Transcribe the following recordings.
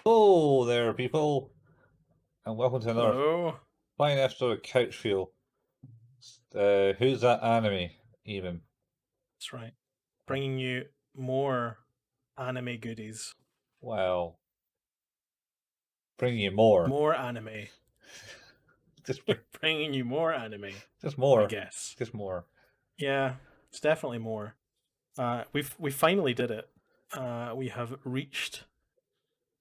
Hello there, people, and welcome to another Hello. fine episode of Couch Feel. Who's that anime, even? That's right. Bringing you more anime goodies. Well, bring you more. More anime. Just, Bringing you more anime, just I more. guess. Just more. Yeah, it's definitely more. We finally did it. We have reached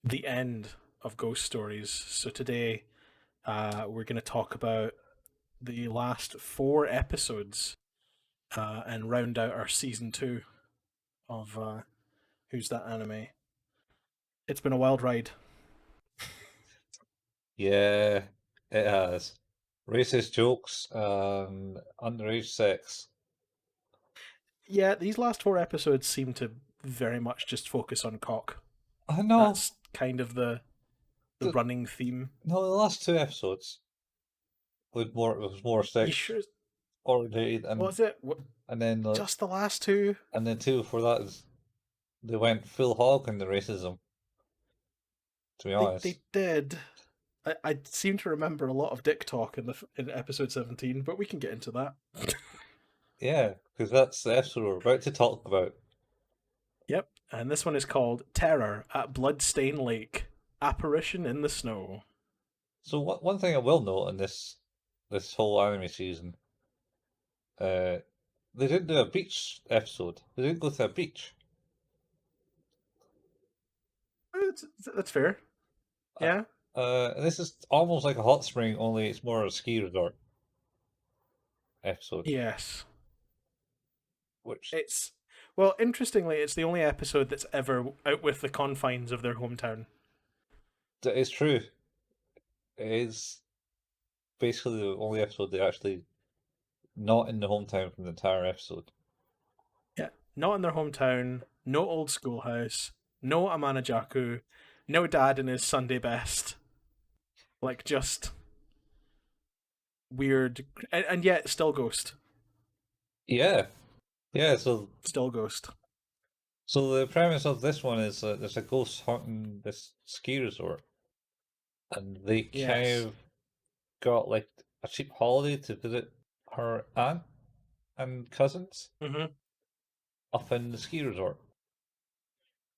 the end of Ghost Stories. So today, we're going to talk about the last 4 episodes and round out our season 2 of Who's That Anime. It's been a wild ride. Yeah, it has. Racist jokes and underage sex. Yeah, these last 4 episodes seem to very much just focus on cock. I know. That's kind of the running theme. No, the last 2 episodes was more You sex sure? oriented, Was it and then just the last 2? and then 2 before that is they went full hog in the racism. To be honest. They did. I seem to remember a lot of dick talk in episode 17, but we can get into that. Yeah, because that's the episode we're about to talk about. Yep, and this one is called Terror at Bloodstain Lake: Apparition in the Snow. So one thing I will note in this whole anime season, they didn't do a beach episode. They didn't go to a beach. That's fair. Yeah. This is almost like a hot spring, only it's more a ski resort episode. Yes. Which Well, interestingly, it's the only episode that's ever out with the confines of their hometown. that is true. It is basically the only episode they actually not in the hometown from the entire episode. Yeah, not in their hometown, no old schoolhouse, no Amanajaku, no dad in his Sunday best. Like, just weird, and yet still ghost. Yeah, yeah. Still ghost. So the premise of this one is there's a ghost haunting this ski resort, and they kind Yes. of got like a cheap holiday to visit her aunt and cousins Mm-hmm. up in the ski resort.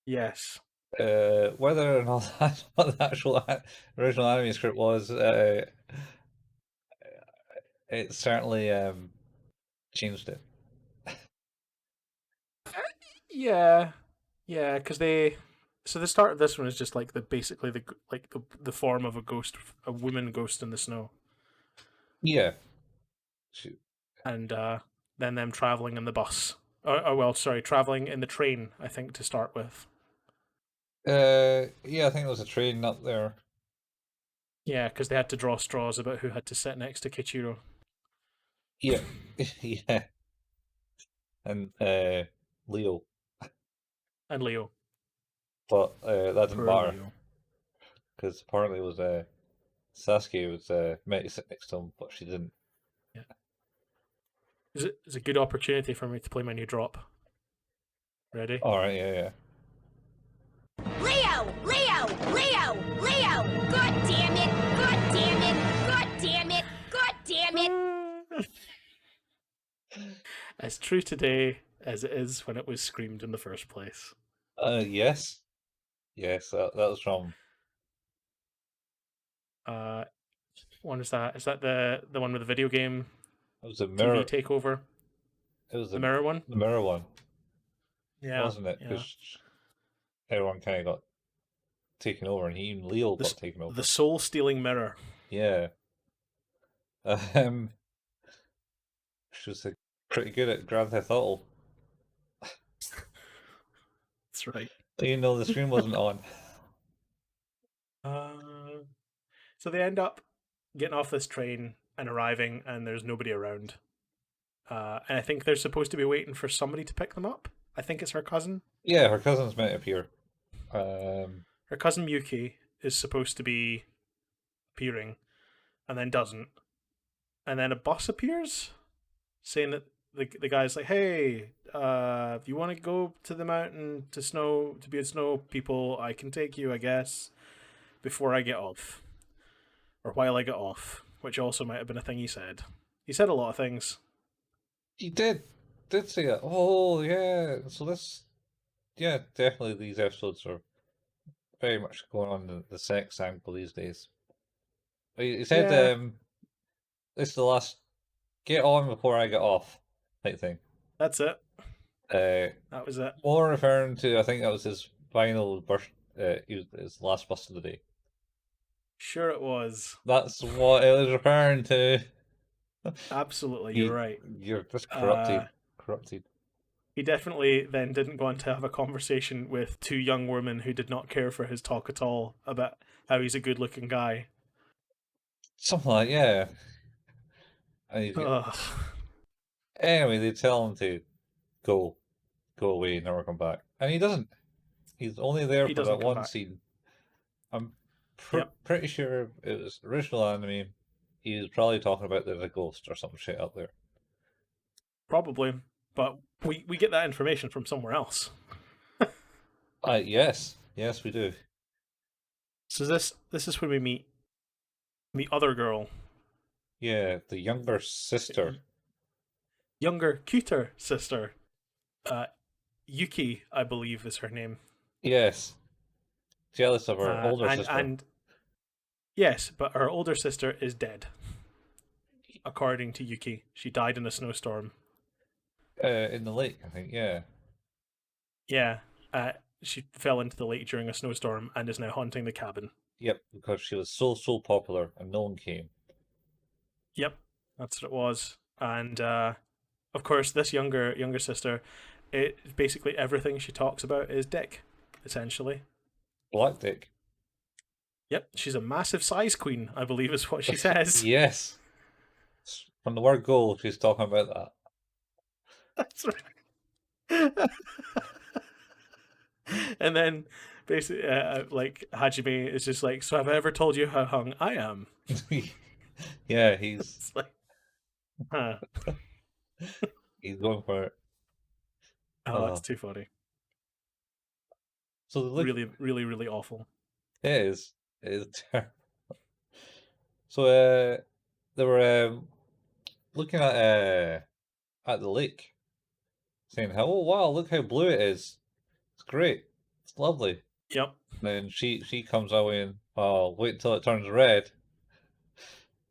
Yes. Whether or not that's what the actual original anime script was, it certainly changed it. Yeah. Yeah, because So the start of this one is just like basically the form of a ghost, a woman ghost in the snow, Yeah. and then them traveling in the bus. Traveling in the train. I think to start with. Yeah, I think there was a train up there. Yeah, because they had to draw straws about who had to sit next to Kichiro. Yeah, yeah, and Leo, And Leo. but that didn't Poor matter Leo. because apparently it was Sasuke was meant to sit next to him, but she didn't. Yeah. It's a good opportunity for me to play my new drop. Ready? All right, yeah. Leo! Leo! Leo! Leo! God damn it! God damn it! God damn it! God damn it! As true today as it is when it was screamed in the first place. Yes, that was from. One is that? Is that the one with the video game It was the TV mirror. takeover? It was The mirror one? The mirror one, Yeah. wasn't it? Yeah. Because everyone kind of got taken over, and even Leo got taken over. The soul stealing mirror. Yeah. She was pretty good at Grand Theft Auto. That's right. Even though the screen wasn't on. So they end up getting off this train and arriving, and there's nobody around. And I think they're supposed to be waiting for somebody to pick them up. I think it's her cousin. Yeah, her cousin's meant to appear. Her cousin Miyuki is supposed to be appearing, and then doesn't. And then a bus appears, saying that the guy's like, "Hey, if you want to go to the mountain to be with snow people, I can take you, I guess." before I get off, or while I get off, which also might have been a thing he said. He said a lot of things. He did say it. Oh yeah. So this, yeah, definitely these episodes are very much going on the sex angle these days. He said, Yeah. "This is the last. Get on before I get off," type thing. That's it. Uh, That was it. more referring to, I think that was his final burst. His last bust of the day. Sure, it was. That's what it was referring to. Absolutely, you're right. You're just corrupted. Corrupted. He definitely then didn't go on to have a conversation with two young women who did not care for his talk at all about how he's a good-looking guy. Something like, yeah. And Ugh. anyway, they tell him to go away, never come back, and he doesn't. He's only there He for doesn't that come one back. scene. I'm Yep. pretty sure it was original anime. He was probably talking about there's a ghost or some shit up there. Probably, but we get that information from somewhere else. Yes, we do. So this is where we meet the other girl, Yeah, the younger sister. younger, cuter sister, Yuki, I believe is her name. Yes, jealous of her older and, sister. And yes, but her older sister is dead. According to Yuki, she died in a snowstorm. In the lake, I think. Yeah. Yeah, she fell into the lake during a snowstorm and is now haunting the cabin. Yep, because she was so popular and no one came. Yep, that's what it was. And of course, this younger sister, it basically everything she talks about is dick, essentially. Black dick. Yep, she's a massive size queen, I believe is what she says. Yes. From the word go, she's talking about that. That's right. And then basically, like Hajime is just like, so have I ever told you how hung I am? Yeah, he's It's like, huh. he's going for it. Oh, that's too funny. So the look, Really, really, really awful. it is terrible. So they were looking at the lake, saying, "Oh wow, look how blue it is! It's great, it's lovely." Yep. And then she comes away and, "Oh, wait until it turns red,"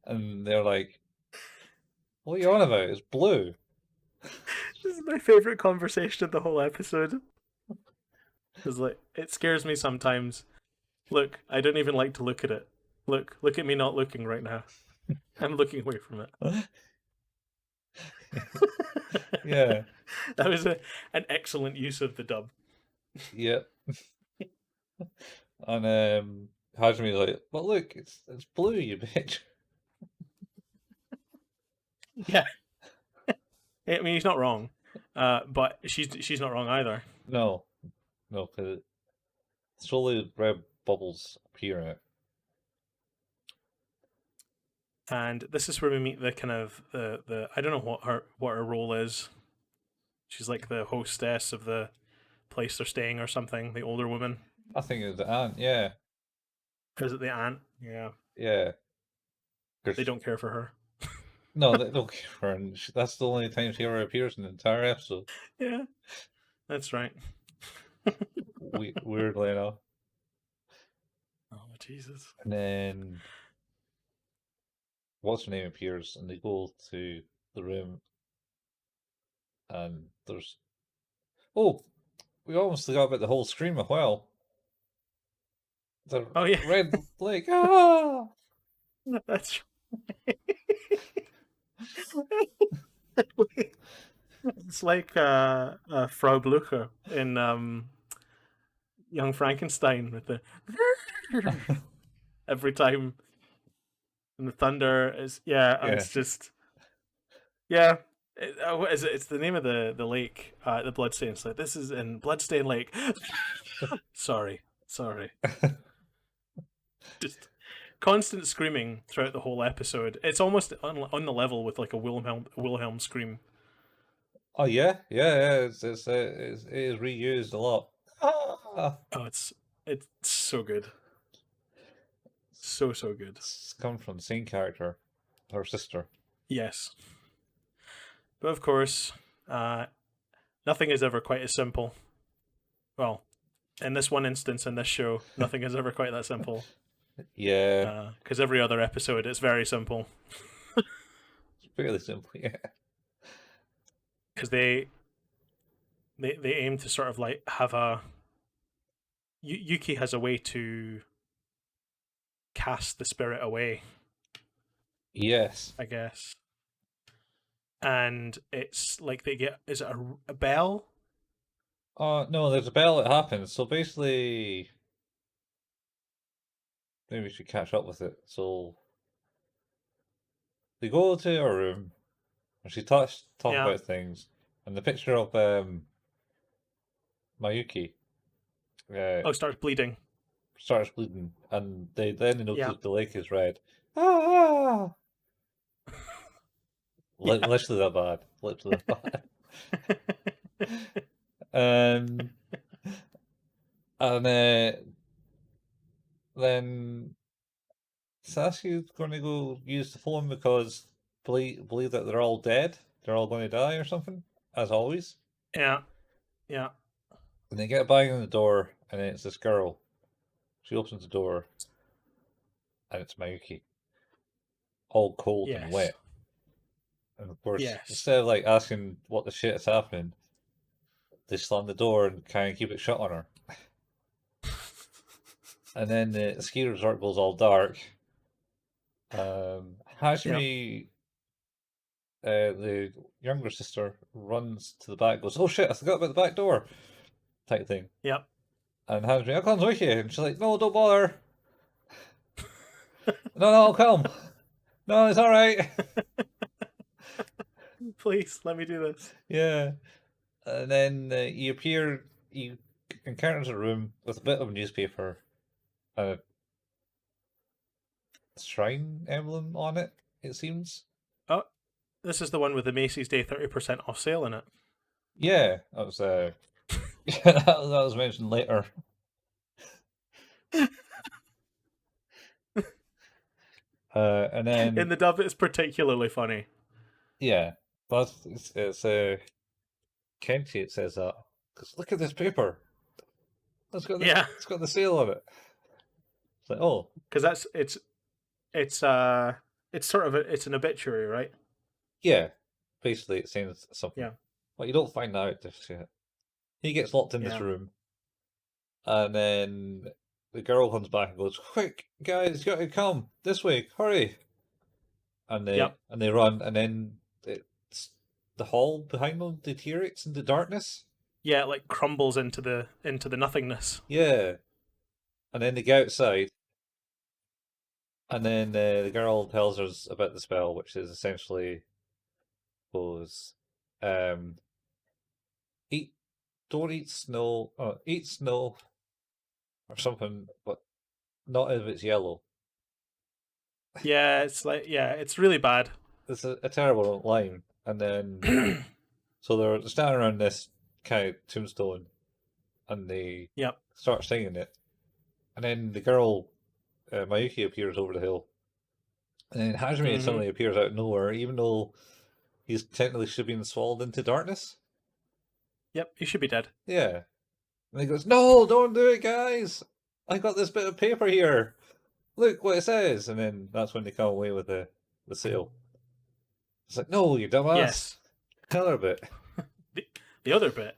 and they're like, "What are you on about? It's blue." This is my favorite conversation of the whole episode. It's like, it scares me sometimes. Look, I don't even like to look at it. Look at me not looking right now. I'm looking away from it. Yeah. That was an excellent use of the dub. Yep. And Hajime's like, "But look, it's blue, you bitch." Yeah. I mean, he's not wrong. But she's not wrong either. No, because slowly red bubbles appear in it. And this is where we meet the kind of the I don't know what her role is. She's like the hostess of the place they're staying or something. The older woman. I think it's the aunt. Yeah, Is it the aunt? Yeah. yeah. They don't care for her. No, they don't care for her. And that's the only time she ever appears in the entire episode. Yeah, that's right. Weirdly enough. Oh Jesus! And then what's her name appears, and they go to the room, and there's we almost forgot about the whole scream as well. The Oh yeah, red lake. Ah! that's right. It's like Frau Blucher in Young Frankenstein with the every time, and the thunder is it's just what is it? It's the name of the lake, the Bloodstain. It's like, this is in Bloodstain Lake. sorry. Just constant screaming throughout the whole episode. It's almost on the level with like a Wilhelm scream. Oh yeah. It is reused a lot. Ah! Oh, it's so good. So good. It's come from the same character, her sister. Yes. But of course, nothing is ever quite as simple. Well, in this one instance in this show, nothing is ever quite that simple. Yeah, Because every other episode, it's very simple. it's fairly simple. Yeah, Because they aim to sort of like have a Yuki has a way to cast the spirit away, yes. I guess. And it's like they get, is it a bell? No, there's a bell that happens. So basically, maybe we should catch up with it. So they go to her room, and she talk Yeah. about things, and the picture of Mayuki Oh, starts bleeding. starts bleeding, and they notice Yeah. the lake is red. Ah! Yeah. Literally that bad. Literally that bad. And then Sasuke's going to go use the phone because believe that they're all dead. They're all going to die or something, as always. Yeah. Yeah. And they get banging on the door, and then it's this girl. She opens the door, and it's Mayuki, all cold and Yes. wet. And of course, Yes. instead of like asking what the shit is happening, they slam the door and kind of keep it shut on her. And then the ski resort goes all dark. Hajime, the younger sister, runs to the back, goes, "Oh shit, I forgot about the back door," type thing. Yep. And Hajime, "I'll come with you," and she's like, "No, don't bother." No, I'll come. No, it's all right. Please let me do this. Yeah. And then he encounters a room with a bit of a newspaper, a shrine emblem on it, it seems. Oh, this is the one with the Macy's Day 30% off sale in it. Yeah, that was that was mentioned later. And then In the dub, it's particularly funny. yeah, but it's Kenshi. It says that because look at this paper. It's got the sale on it. It's like, oh, because it's sort of it's an obituary, right? yeah. Basically, it saying something. Yeah. Well, you don't find out just yet. He gets locked in this Yeah. room, and then the girl comes back and goes, "Quick, guys, you got to come this way, hurry!" And they run, and then it's the hall behind them deteriorates into darkness. Yeah, it like crumbles into the nothingness. Yeah, and then they go outside, and then the girl tells us about the spell, which is essentially was don't eat snow, eat snow or something, but not if it's yellow. Yeah, it's like it's really bad. It's a terrible line, and then so they're standing around this kind of tombstone, and they start singing it, and then the girl Mayuki appears over the hill, and then Hajime suddenly appears out of nowhere, even though he's technically should be swallowed into darkness. Yep, he should be dead. Yeah, and he goes, "No, don't do it, guys! I got this bit of paper here. Look what it says." And then that's when they come away with the sale. It's like, no, you dumbass. Yes. The other bit. The other bit,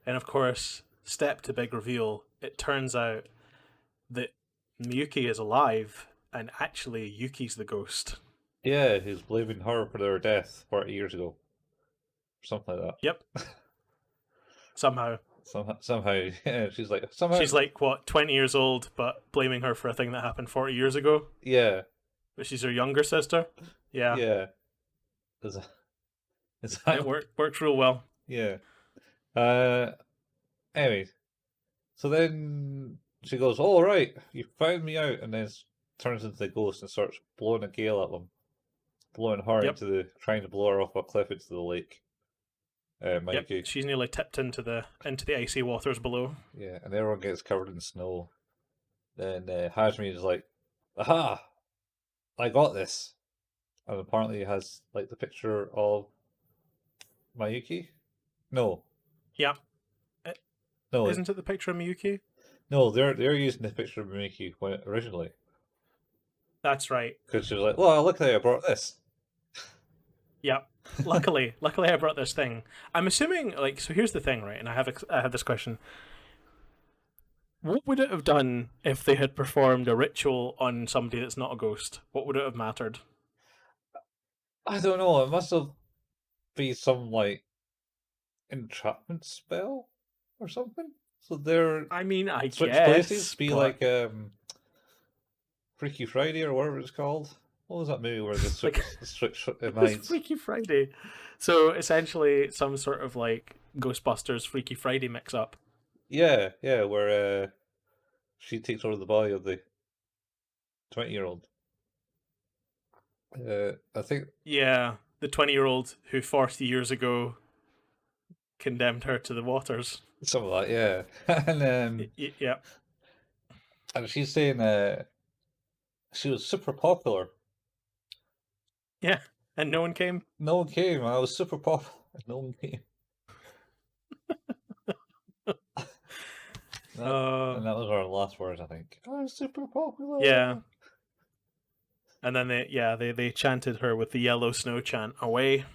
and of course, step to big reveal. It turns out that Miyuki is alive, and actually Yuki's the ghost. Yeah, he's blaming her for their death 40 years ago. Or something like that. Yep. Somehow, yeah, she's like, she's like, what, 20 years old, but blaming her for a thing that happened 40 years ago? Yeah. But she's her younger sister? Yeah. Yeah. It works real well. Yeah. Anyway, so then she goes, "All right, you found me out," and then turns into the ghost and starts blowing a gale at them, blowing her trying to blow her off a cliff into the lake. Yep, she's nearly tipped into the icy waters below. Yeah, and everyone gets covered in snow. Then Hajime is like, aha, I got this. And apparently it has like the picture of Mayuki. No, Yeah. no, Isn't it the picture of Miyuki? no. They're using the picture of Mayuki originally That's right. because she was like, "Well, look, I brought this." Yeah. Luckily I brought this thing. I'm assuming, like, so here's the thing, right? And I have this question. What would it have done if they had performed a ritual on somebody that's not a ghost? What would it have mattered? I don't know. It must have been some like entrapment spell or something. So they're I mean, I switch places, guess, be but like Freaky Friday or whatever it's called. What was that movie where they switch like switch it's minds? Freaky Friday. So essentially, some sort of like Ghostbusters Freaky Friday mix-up. Yeah, yeah, where she takes over the body of the 20-year-old. I think Yeah, the 20-year-old who 40 years ago condemned her to the waters. something like that, yeah. Yeah, And she's saying she was super popular. yeah, and no one came. No one came. I was super popular. No one came. And that was our last words, I think. I was super popular. Yeah. And then they chanted her with the yellow snow chant away.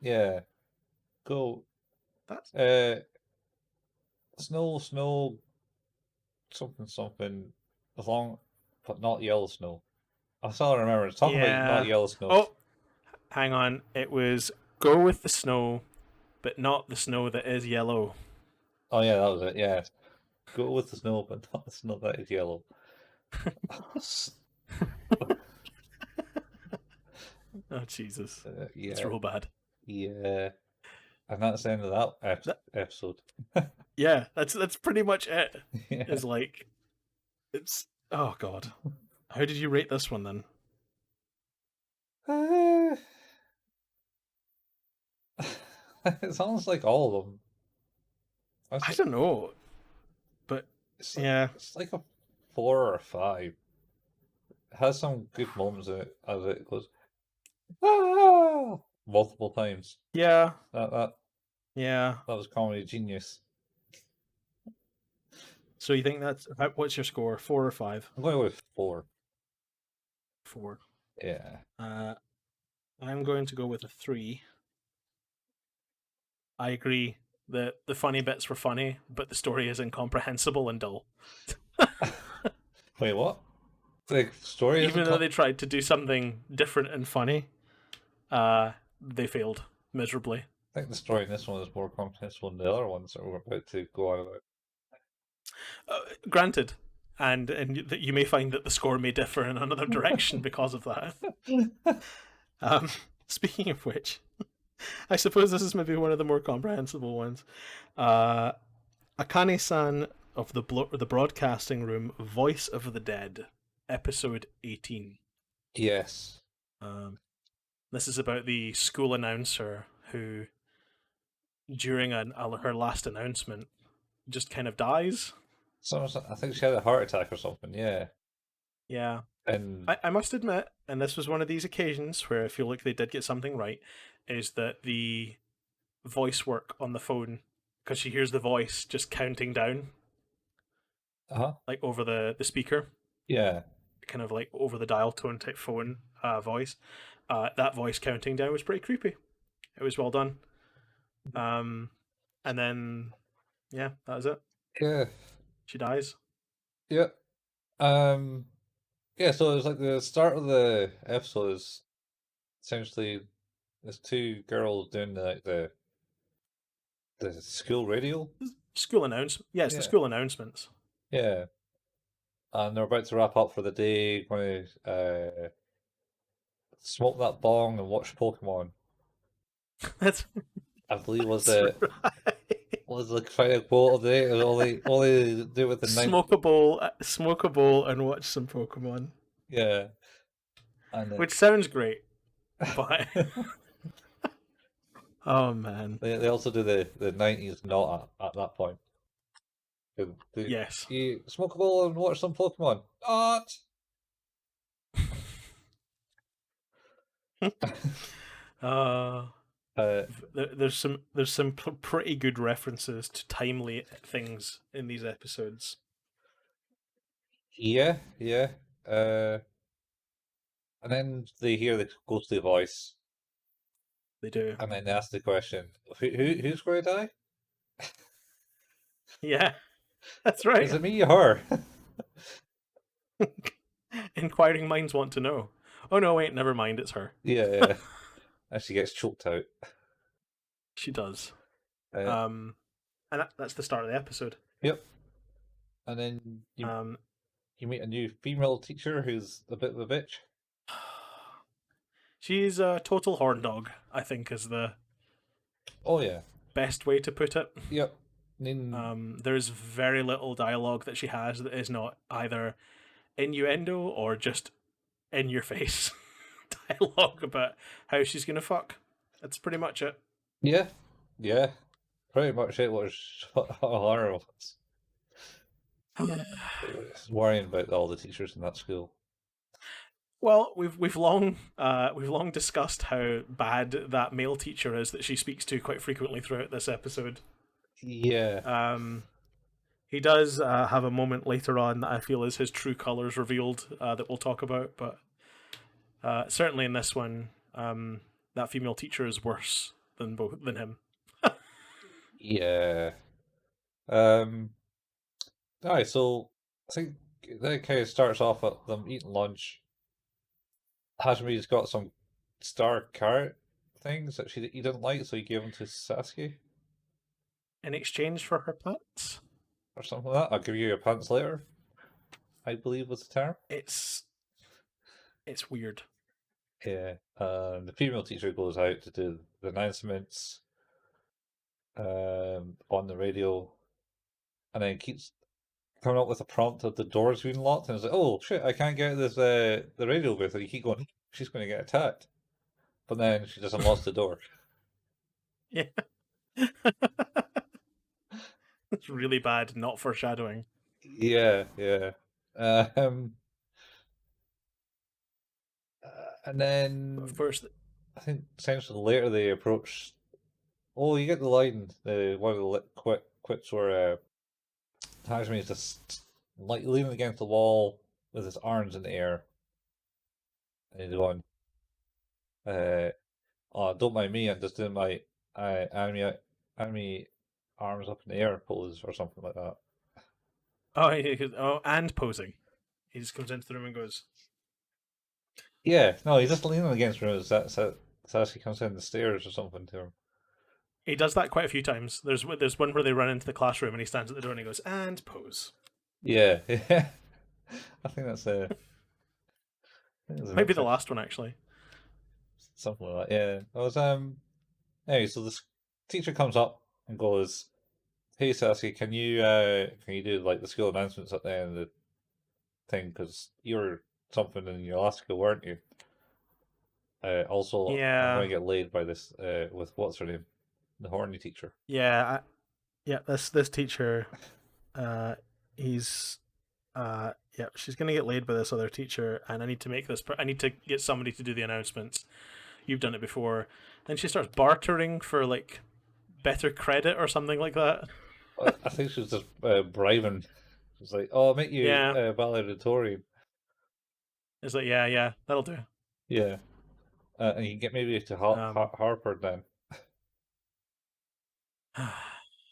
Yeah. Go. That's Snow, snow, something, something, as long, but not yellow snow. That's all I remember. It's talking about not yellow snow. Oh, hang on. It was go with the snow, but not the snow that is yellow. Oh yeah, that was it. Yeah, go with the snow, but not the snow that is yellow. Oh Jesus, Yeah, it's real bad. yeah, and that's the end of that episode. Yeah, that's pretty much it. Yeah. Is like, it's oh god. How did you rate this one then? It sounds like all of them. I don't know, but It's like, yeah, it's like a 4 or a 5. It has some good moments in it as it goes multiple times. yeah, That yeah. was comedy genius. So you think that's what's your score? 4 or 5? I'm going with 4. 4. Yeah. I'm going to go with a 3. I agree that the funny bits were funny, but the story is incomprehensible and dull. Wait, what? The story Even though they tried to do something different and funny, they failed miserably. I think the story in this one is more comprehensible than the other ones that we're about to go on about. Granted, and that you may find that the score may differ in another direction because of that. Speaking of which, I suppose this is maybe one of the more comprehensible ones. Akane-san of the Broadcasting Room, Voice of the Dead, episode 18. Yes. This is about the school announcer who, during her last announcement, just kind of dies. So I think she had a heart attack or something. Yeah. Yeah. And I must admit, and this was one of these occasions where I feel like they did get something right, is that the voice work on the phone, because she hears the voice just counting down, like over the speaker. Yeah. Kind of like over the dial tone type phone voice. That voice counting down was pretty creepy. It was well done. And then, yeah, that was it. Yeah. She dies. Yeah. Yeah, so it's like the start of the episode is essentially there's 2 girls doing the school radio. School announcement. Yeah, it's the Yeah. school announcements. Yeah. And they're about to wrap up for the day, going to smoke that bong and watch Pokemon. That's I believe was right. the final quote of the day. It was all they do with the smoke a bowl, and watch some Pokemon. Yeah. And Which sounds great, but oh man. they also do the 90s not at that point. Yes. You smoke a bowl and watch some Pokemon. Not. Uh, Uh, there's some pretty good references to timely things in these episodes. yeah, yeah. And then they hear the ghostly voice, They do. and then they ask the question, who's going to die? Yeah, that's right. Is it me or her? Inquiring minds want to know. Oh no, wait, never mind. It's her. Yeah, yeah. And she gets choked out. She does. Uh, And that's the start of the episode. Yep. And then you meet a new female teacher who's a bit of a bitch. She's a total horn dog, I think, is the Oh yeah. best way to put it. Yep. Then There's very little dialogue that she has that is not either innuendo or just in your face dialogue about how she's gonna fuck. That's pretty much it. yeah, yeah. Pretty much it was horrible. It's worrying about all the teachers in that school. Well, we've long discussed how bad that male teacher is that she speaks to quite frequently throughout this episode. Yeah. He does have a moment later on that I feel is his true colors revealed that we'll talk about, but certainly in this one, that female teacher is worse than him. Yeah. Alright, so I think that kind of starts off at them eating lunch. Hajimi's got some star carrot things that he didn't like, so he gave them to Sasuke In exchange for her pants, or something like that. I'll give you your pants later, I believe was the term. it's weird. Yeah. The female teacher goes out to do the announcements on the radio, and then keeps coming up with a prompt of the doors being locked, and it's like, oh shit, I can't get this the radio booth, and you keep going, she's going to get attacked, but then she just unlocks the door. Yeah. It's really bad, not foreshadowing. Yeah, yeah. And then But of course, I think essentially later they approach. Oh, you get the line. One of the quits where Hajime is just like leaning against the wall with his arms in the air, and he's going, "Oh, don't mind me. I'm just doing my anime arms up in the air pose or something like that." and posing. He just comes into the room and goes, Yeah, no, he's just leaning against him as Sasuke comes down the stairs or something to him. he does that quite a few times. There's one where they run into the classroom and he stands at the door and he goes, and pose. Yeah, yeah. I think that's a. Might be the last one, actually. Something like that. Yeah. I was Anyway, so this teacher comes up and goes, "Hey Sasuke, can you do like the school announcements at the end of the thing? Because you were something in your last school, weren't you? Also, I'm Yeah. going to get laid by this with what's her name, the horny teacher." Yeah, this teacher, she's gonna get laid by this other teacher, and I need to make this. I need to get somebody to do the announcements. You've done it before. Then she starts bartering for like better credit or something like that. I think she was just bribing. She's like, "Oh, I'll make you Yeah. valedictorian." It's like, yeah, that'll do. Yeah. And you can get maybe to Harper then.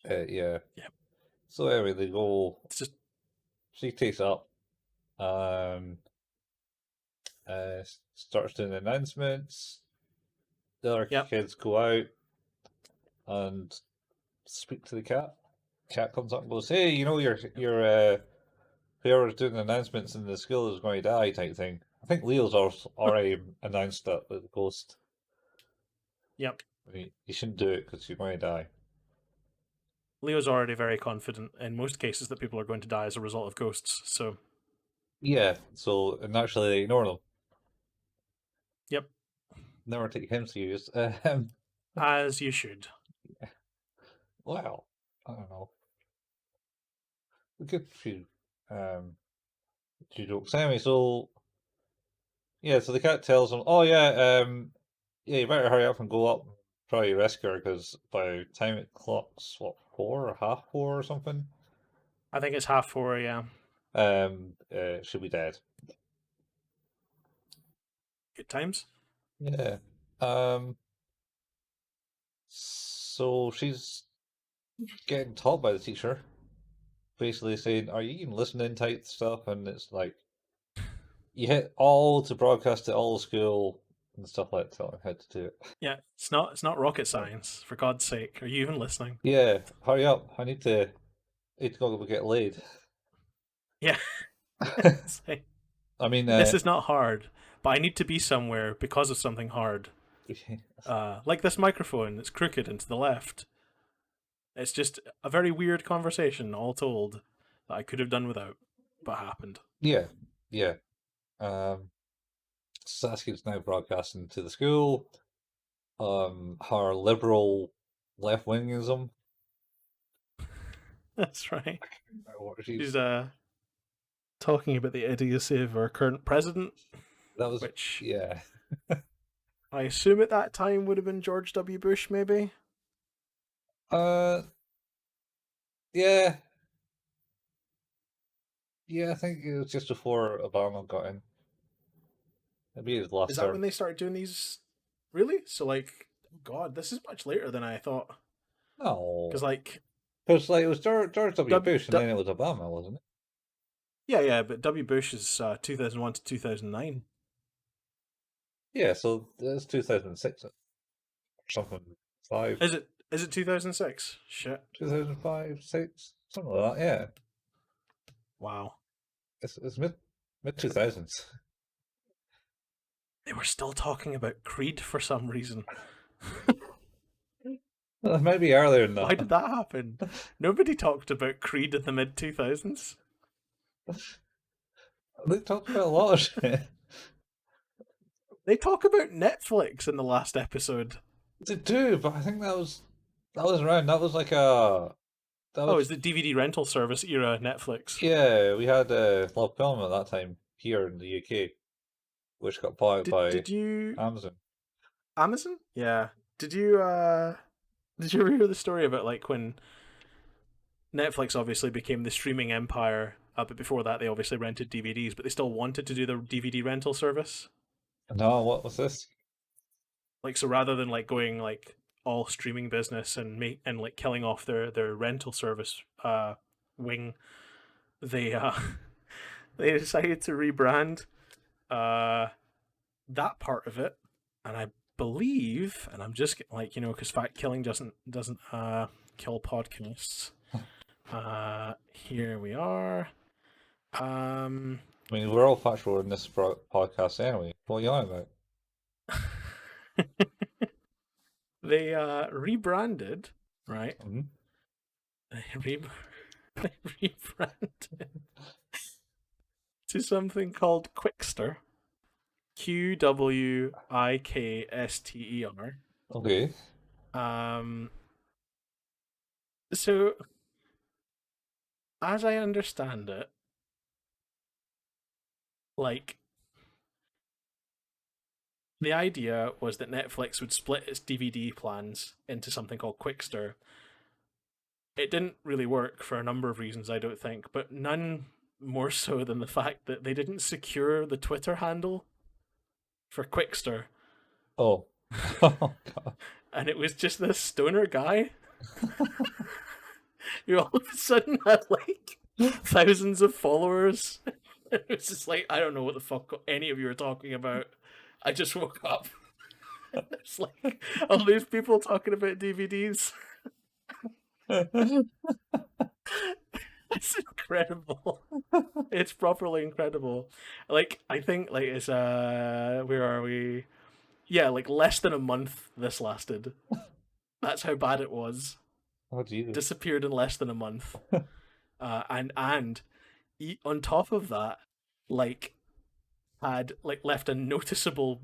Yeah. Yep. So anyway, they go. It's just She takes it up. Starts doing the announcements. The other Yep. kids go out and speak to the cat. Cat comes up and goes, "Hey, you know your whoever's doing the announcements in the school is going to die," type thing. I think Leo's already announced that with the ghost. Yep. You shouldn't do it because you're going to die. Leo's already very confident in most cases that people are going to die as a result of ghosts. So Yeah, so naturally they ignore them. Yep. Never take him serious. As you should. Well, I don't know. We could few jokes. Anyway, so yeah, so the cat tells him, "Oh yeah, yeah, you better hurry up and go up and try to rescue her, because by the time it clocks, what, 4 or half 4 or something, I think it's 4:30, yeah. she'll be dead. Good times. Yeah. So she's getting taught by the teacher, basically saying, "Are you even listening?" type stuff, and it's like you hit all to broadcast to all school and stuff like that, telling how to do it. Yeah, it's not rocket science, for God's sake. Are you even listening? Yeah, hurry up! I need to go get laid. Yeah. It's like, I mean, this is not hard, but I need to be somewhere because of something hard. Like this microphone that's crooked and to the left. It's just a very weird conversation, all told, that I could have done without, but happened. yeah. Sasuke's now broadcasting to the school. Her liberal left wingism. That's right. She's She's talking about the idiocy of our current president, that was which yeah. I assume at that time would have been George W. Bush, maybe? Yeah. Yeah, I think it was just before Obama got in. Maybe his last Is that term. when they started doing these? Really? So, like, God, this is much later than I thought. No. Because, like, Because it was George W. Bush, and Du- then it was Obama, wasn't it? yeah, but W. Bush is 2001 to 2009. Yeah, so that's 2006 or something. 5. Is it 2006? Shit. 2005, 6, something like that. Yeah, Wow. it's mid 2000s. They were still talking about Creed for some reason. Maybe earlier than that. Why did that happen? Nobody talked about Creed in the mid 2000s. They talked about a lot of shit. They talk about Netflix in the last episode. They do, but I think that was around. That was like a Oh, is the DVD rental service era Netflix? Yeah, we had Love Film at that time here in the UK, which got bought by Did you Amazon. Amazon? Yeah. Did you ever hear the story about like when Netflix obviously became the streaming empire, but before that they obviously rented DVDs, but they still wanted to do the DVD rental service? No, what was this? Like, so rather than like going like all streaming business and like killing off their rental service wing, they they decided to rebrand that part of it, and I believe, and I'm just like, you know, because fact killing doesn't kill podcasts. Here we are. I mean, we're all factual in this podcast anyway. What are you on about? They rebranded, right? Mhm. They rebranded to something called Quickster. QWIKSTER. Okay. So as I understand it, like, the idea was that Netflix would split its DVD plans into something called Quickster. It didn't really work for a number of reasons, I don't think, but none more so than the fact that they didn't secure the Twitter handle for Quickster. Oh. Oh, God. And it was just this stoner guy who all of a sudden had like thousands of followers. It was just like, I don't know what the fuck any of you are talking about. I just woke up. It's like all these people talking about DVDs. It's incredible. It's properly incredible. Like, I think like it's where are we? Yeah, like less than a month this lasted. That's how bad it was. Oh, Jesus. Disappeared in less than a month. And on top of that, like, had like left a noticeable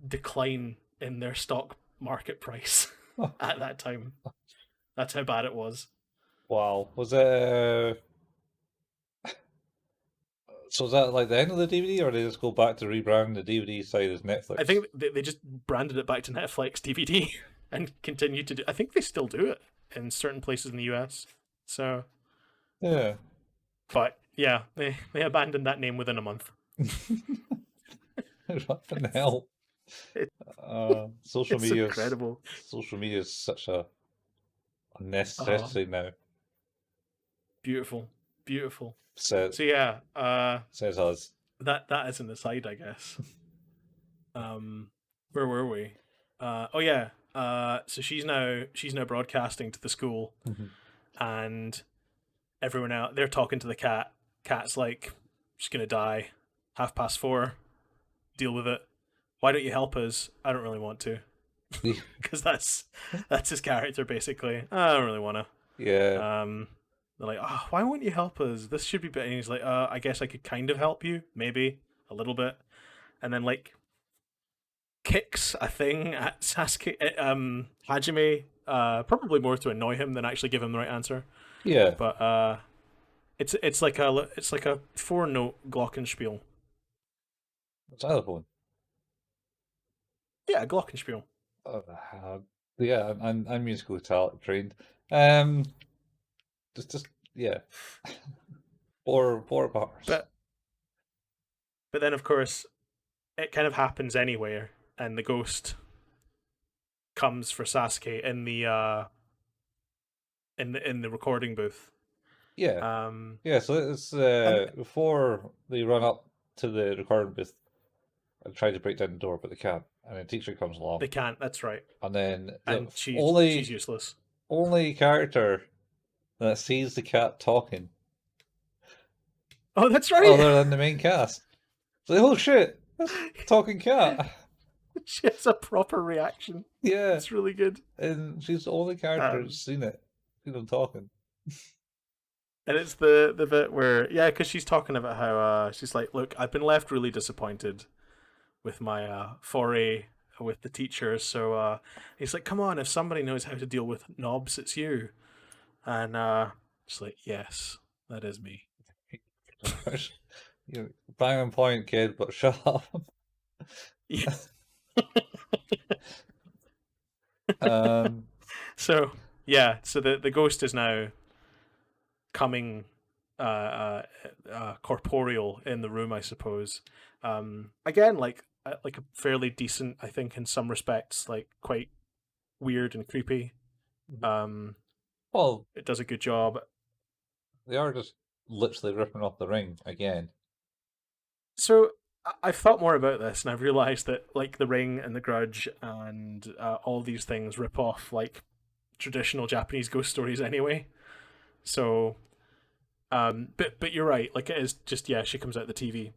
decline in their stock market price at that time. That's how bad it was. Wow. Was it So is that like the end of the DVD, or they just go back to rebrand the DVD side as Netflix? I think they just branded it back to Netflix DVD and continue to do. I think they still do it in certain places in the US. So, Yeah. but yeah, they abandoned that name within a month. What the hell? It- Social It's media. incredible. Social media is such a Oh, necessity now. beautiful, beautiful. Says So yeah, says us. that is an aside, I guess. Where were we? Oh yeah. So she's now broadcasting to the school, Mhm. and everyone out they're talking to the cat. Cat's like, she's gonna die. 4:30. Deal with it. Why don't you help us? I don't really want to, because that's his character basically. I don't really want to. Yeah. They're like, oh, why won't you help us? This should be better. And he's like, I guess I could kind of help you, maybe a little bit, and then like kicks a thing at Sasuke, Hajime, probably more to annoy him than actually give him the right answer. Yeah. But it's like a 4-note glockenspiel. It's xylophone. Yeah, glockenspiel. Yeah, I'm musical talent trained. Just yeah. Four bars. But then of course it kind of happens anywhere, and the ghost comes for Sasuke in the in the recording booth. Yeah. Um, Yeah, so it's and before they run up to the recording booth and try to break down the door, but they can't. And the teacher comes along. they can't. That's right. And then And the she's useless. only character that sees the cat talking Oh, that's right. other than the main cast. It's like, oh shit, that's a talking cat. She has a proper reaction. Yeah. It's really good. And she's the only character who's seen them talking. And it's the bit where, yeah, because she's talking about how she's like, look, I've been left really disappointed with my foray with the teachers. So he's like, come on, if somebody knows how to deal with knobs, it's you. And she's like, yes, that is me. You bang on point, kid, but shut up. Yeah. So So the ghost is now coming corporeal in the room, I suppose. Again, like a fairly decent, I think, in some respects, like quite weird and creepy. well, It does a good job. they are just literally ripping off the ring again. So I've thought more about this, and I've realized that like The Ring and The Grudge and all these things rip off like traditional Japanese ghost stories anyway. So, but you're right. Like it is just, yeah, she comes out the TV.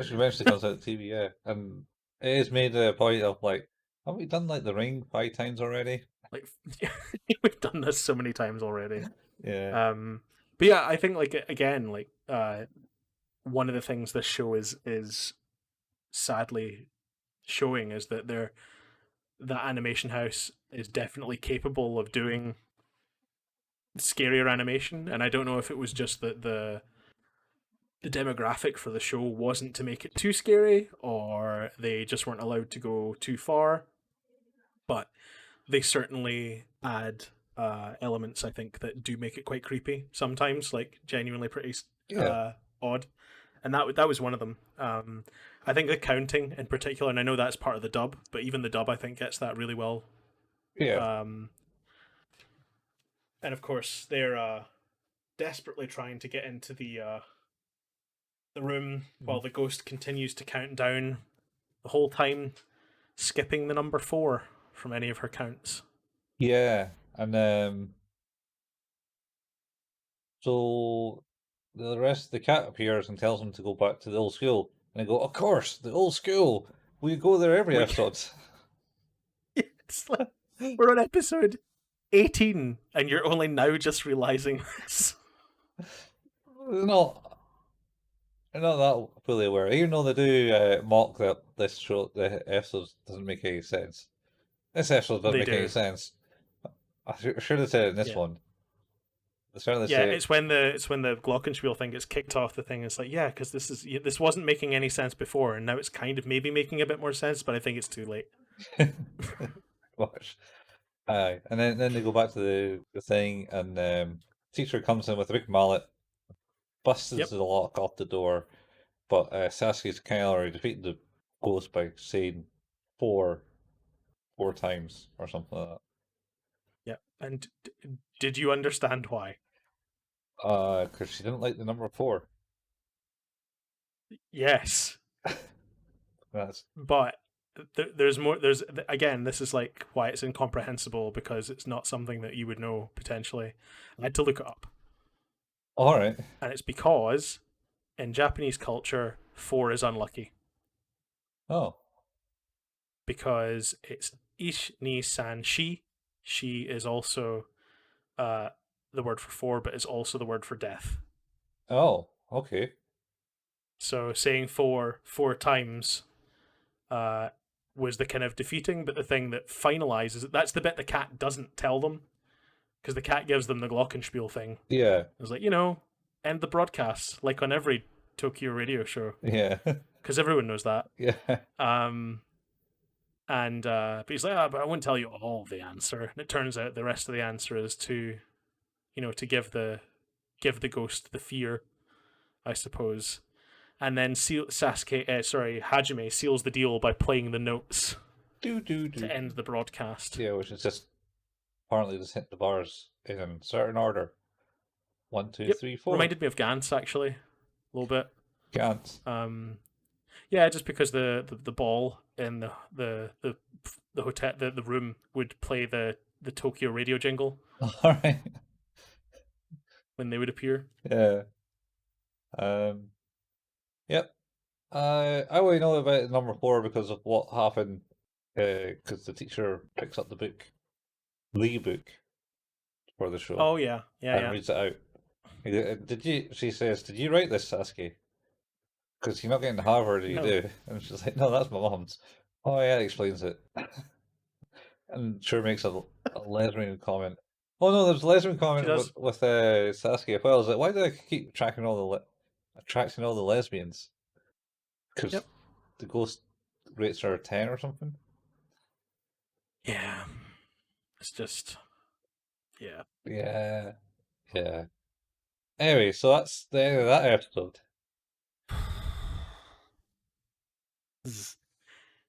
She eventually comes out of the TV, yeah, and it is made a point of like, have we done like the ring 5 times already? Like we've done this so many times already. Yeah. But yeah, I think like again, like one of the things this show is sadly showing is that that animation house is definitely capable of doing scarier animation, and I don't know if it was just that the demographic for the show wasn't to make it too scary, or they just weren't allowed to go too far, but they certainly add elements, I think, that do make it quite creepy sometimes, like genuinely pretty odd, and that was one of them. I think the counting in particular, and I know that's part of the dub, but even the dub I think gets that really well. Yeah. And of course they're desperately trying to get into the room while the ghost continues to count down the whole time, skipping the number 4 from any of her counts. Yeah, and so the cat appears and tells them to go back to the old school, and they go, of course, the old school. We go there every episode. It's like we're on episode 18, and you're only now just realizing this. They're not that fully aware, even though they do mock that this show, the episodes doesn't make any sense. This episode doesn't They make any do. sense. I should have said it in this Yeah. one. They certainly Yeah, say, it's when the glockenspiel thing gets kicked off the thing. It's like, yeah, because this wasn't making any sense before, and now it's kind of maybe making a bit more sense, but I think it's too late. Gosh. Aye. And then they go back to the thing, and teacher comes in with a big mallet, busts Yep. the lock off the door, but Sasuke's kind of already defeated the ghost by saying four times or something like Yeah, and did you understand why? that. Because she didn't like the number 4. Yes, That's but there's more. There's again, this is like why it's incomprehensible because it's not something that you would know potentially. I had to look it up, all right. and it's because in Japanese culture, 4 is unlucky Oh, because it's ish ni san shi. Shi is also the word for 4, but is also the word for death. oh, okay. So saying 4 times was the kind of defeating, but the thing that finalizes it, that's the bit the cat doesn't tell them, because the cat gives them the glockenspiel thing. Yeah, It's like, end the broadcast, like on every Tokyo radio show, yeah, because everyone knows that. yeah. But he's like, but I won't tell you all the answer. And it turns out the rest of the answer is to give the ghost the fear, I suppose. And then Hajime seals the deal by playing the notes Do. to end the broadcast. Yeah, which is just apparently just hit the bars in certain order. 1, 2, Yep. 3, 4. Reminded me of Gantz actually, a little bit. Can't. Yeah, just because the ball in the hotel, the room would play the Tokyo radio jingle All right. when they would appear. Yeah. Yep. I only know about number 4 because of what happened. Because the teacher picks up the book for the show. Oh yeah, and reads it out. She says, did you write this, Sasuke? Because you're not getting to Harvard, you No. do. And she's like, no, that's my mom's. Oh yeah, that explains it. And sure makes a lesbian comment. Oh no, there's a lesbian comment does. with Sasuke as well. Is like, why do I keep attracting all the lesbians? Because Yep. the ghost rates are 10 or something. Yeah, it's just yeah. Yeah. Anyway, so that's the end of that episode. This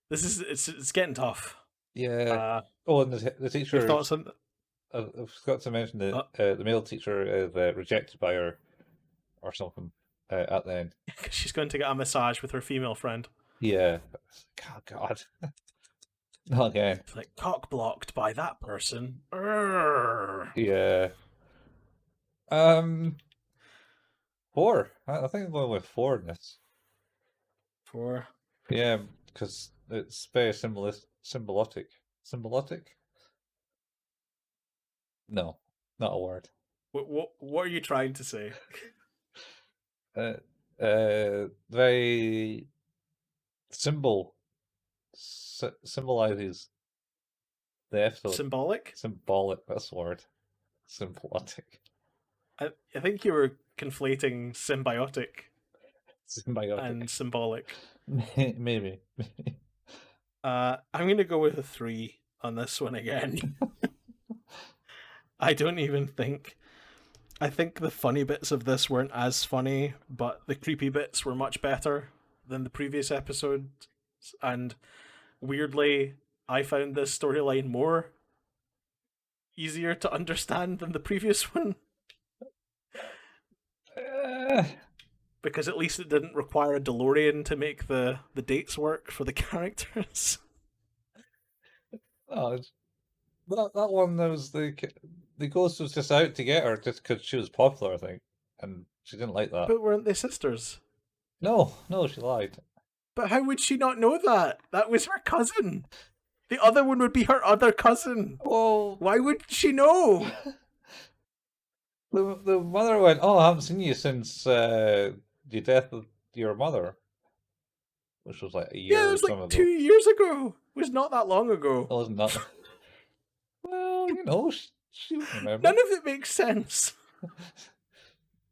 is it's getting tough. Yeah. Oh, and the teacher. Your thoughts on? I forgot to mention that the male teacher is rejected by her or something at the end. Because she's going to get a massage with her female friend. Yeah. Oh, God. Not again. It's like cock blocked by that person. Urgh. Yeah. 4. I think I'm going with 4 in this. 4. Yeah, because it's very symbolic. Symbolic? No, not a word. What are you trying to say? Very symbolizes the episode. Symbolic? Symbolic, that's the word. Symbolic. I think you were conflating symbiotic Symbiotic. and symbolic. Maybe. I'm going to go with a 3 on this one again. I don't even think... I think the funny bits of this weren't as funny, but the creepy bits were much better than the previous episode. And weirdly, I found this storyline more easier to understand than the previous one. Because at least it didn't require a DeLorean to make the dates work for the characters. Oh, that one, there was the ghost was just out to get her just because she was popular, I think, and she didn't like that. But weren't they sisters? No, she lied. But how would she not know that? That was her cousin. The other one would be her other cousin. Well, Why would she know? the mother went, "Oh, I haven't seen you since the death of your mother," which was like a year Yeah, it or was something like ago. 2 years ago. It was not that long ago. It wasn't that. Well, she wouldn't remember. None of it makes sense.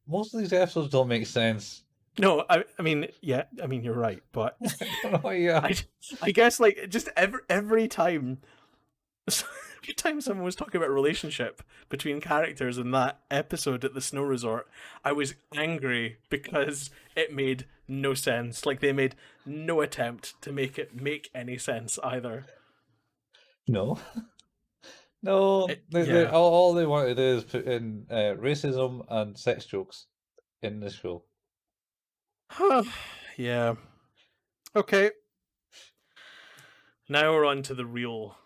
Most of these episodes don't make sense. No, I mean, yeah, I mean, you're right, but I don't know, yeah. I guess like just every time, every time someone was talking about a relationship between characters in that episode at the snow resort, I was angry because it made no sense. Like they made no attempt to make it make any sense either. No. No, Yeah. all they want to do is put in racism and sex jokes in the show. Yeah. Okay. Now we're on to the real,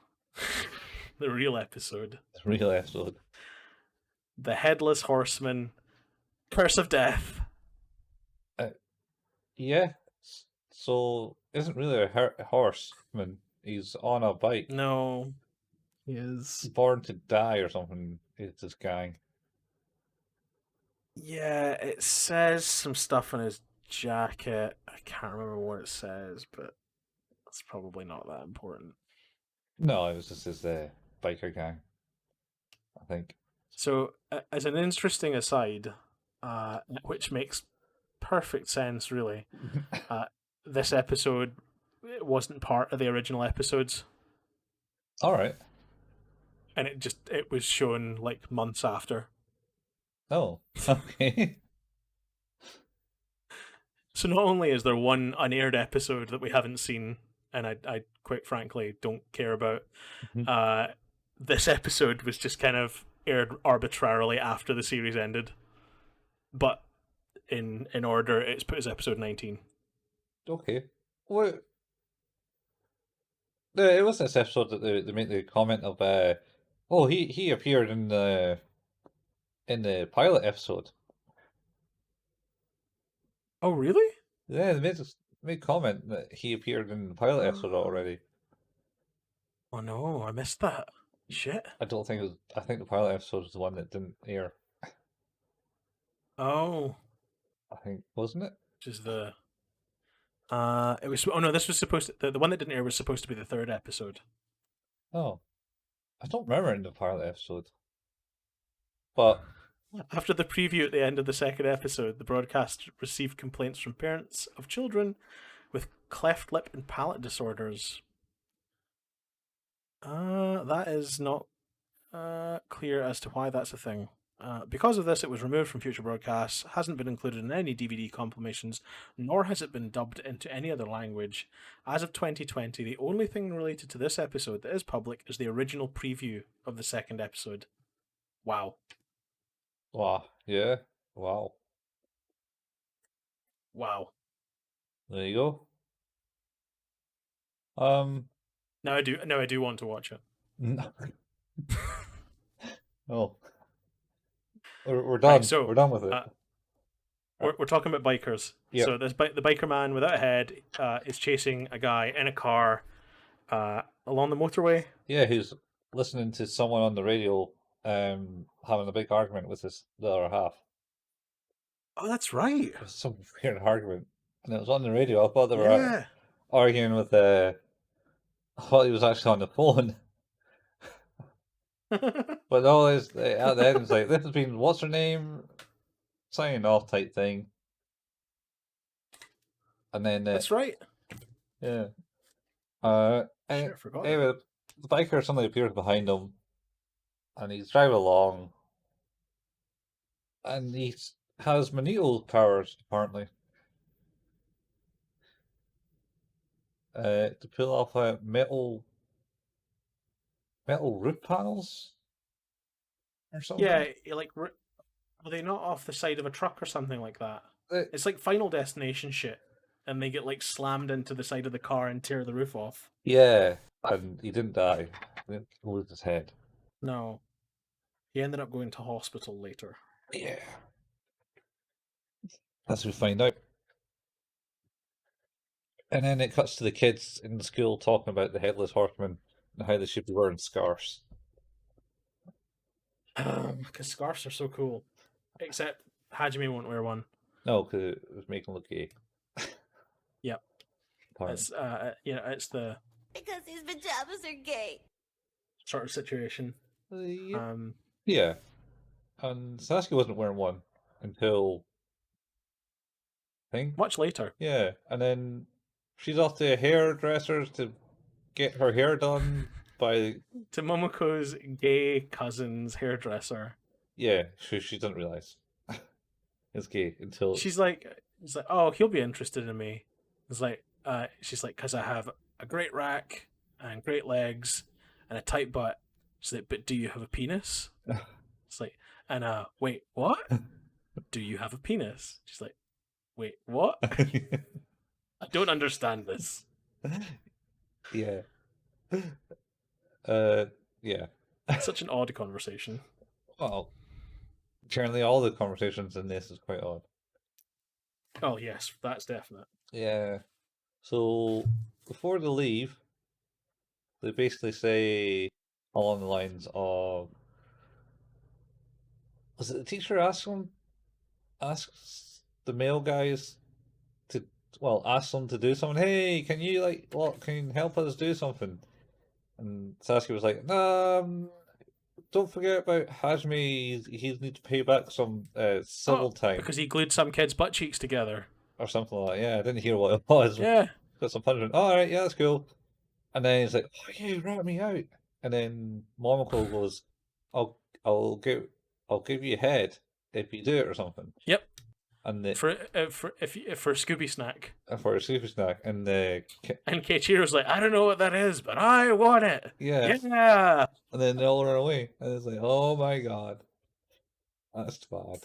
the real episode. It's a real episode. The Headless Horseman, Curse of Death. Yeah. So isn't really a horseman. He's on a bike. No, he is. Born to die or something. It's this gang. Yeah, it says some stuff on his jacket. I can't remember what it says, but it's probably not that important. No, it was just his biker gang. I think. So, as an interesting aside, which makes perfect sense, really, this episode wasn't part of the original episodes, All right. and it was shown like months after. Oh, okay. So not only is there one unaired episode that we haven't seen, and I quite frankly don't care about, this episode was just kind of aired arbitrarily after the series ended. But in order, it's put as episode 19. Okay. Well, it was this episode that they made the comment of, oh, he appeared in the pilot episode. Oh, really? Yeah, they made comment that he appeared in the pilot episode already. Oh no, I missed that. Shit. I don't think it was. I think the pilot episode was the one that didn't air. Oh, I think, wasn't it? which is the. It was. Oh no, this was supposed to. The one that didn't air was supposed to be the third episode. Oh, I don't remember in the pilot episode. But After the preview at the end of the second episode, the broadcast received complaints from parents of children with cleft lip and palate disorders. That is not clear as to why that's a thing. Because of this, it was removed from future broadcasts, hasn't been included in any DVD compilations, nor has it been dubbed into any other language. As of 2020, the only thing related to this episode that is public is the original preview of the second episode. Wow. wow, yeah, wow. Wow. There you go. Now I do want to watch it. Oh, we're done. Right, so, we're done with it. We're talking about bikers. Yep. So the biker man without a head is chasing a guy in a car along the motorway. Yeah, who's listening to someone on the radio having a big argument with the other half. Oh, that's right. It was some weird argument, and it was on the radio. I thought they were Yeah. arguing with I thought he was actually on the phone. But no, at the end it's like, this has been, what's her name, signing off type thing. And then That's right. yeah. Shit, I And forgot. anyway, the biker suddenly appears behind him, and he's driving along, and he has Magneto powers apparently. To pull off metal roof panels or something. Yeah, like are they not off the side of a truck or something like that? They- It's like Final Destination shit, and they get like slammed into the side of the car and tear the roof off. Yeah, and he didn't die. He didn't lose his head. No, he ended up going to hospital later. Yeah. As we find out. And then it cuts to the kids in the school talking about the Headless Horseman and how they should be wearing scarves. Because scarves are so cool. Except Hajime won't wear one. No, because it was making him look gay. Yep. Apparently. It's it's the Because his pajamas are gay. sort of situation. Yeah. Um, Yeah. And Sasuke wasn't wearing one until I think, Much later. yeah. And then she's off to a hairdresser's to get her hair done by, To Momoko's gay cousin's hairdresser. yeah. She doesn't realize it's gay until She's like, oh, he'll be interested in me. It's like, she's like, because I have a great rack and great legs and a tight butt. She's like, but do you have a penis? It's like, and wait, what? Do you have a penis? She's like, wait, what? I don't understand this. yeah. Yeah. Such an odd conversation. Well, apparently all the conversations in this is quite odd. Oh yes, that's definite. Yeah. So before they leave, they basically say along the lines of, was it the teacher asks the male guys to, well, ask them to do something. Hey, can you can you help us do something? And Sasuke was like, don't forget about Hajime. He needs to pay back some civil time Because he glued some kid's butt cheeks together. or something like that. Yeah, I didn't hear what it was. Yeah. Got some punishment. All right, yeah, that's cool. And then he's like, "Oh, you rat me out." And then Momoko goes, I'll give you a head if you do it or something." Yep. And the For Scooby Snack. for a super snack, and the And Keiichiro's like, I don't know what that is, but I want it. yeah, Yeah. and then they all run away, and it's like, oh my god, that's bad.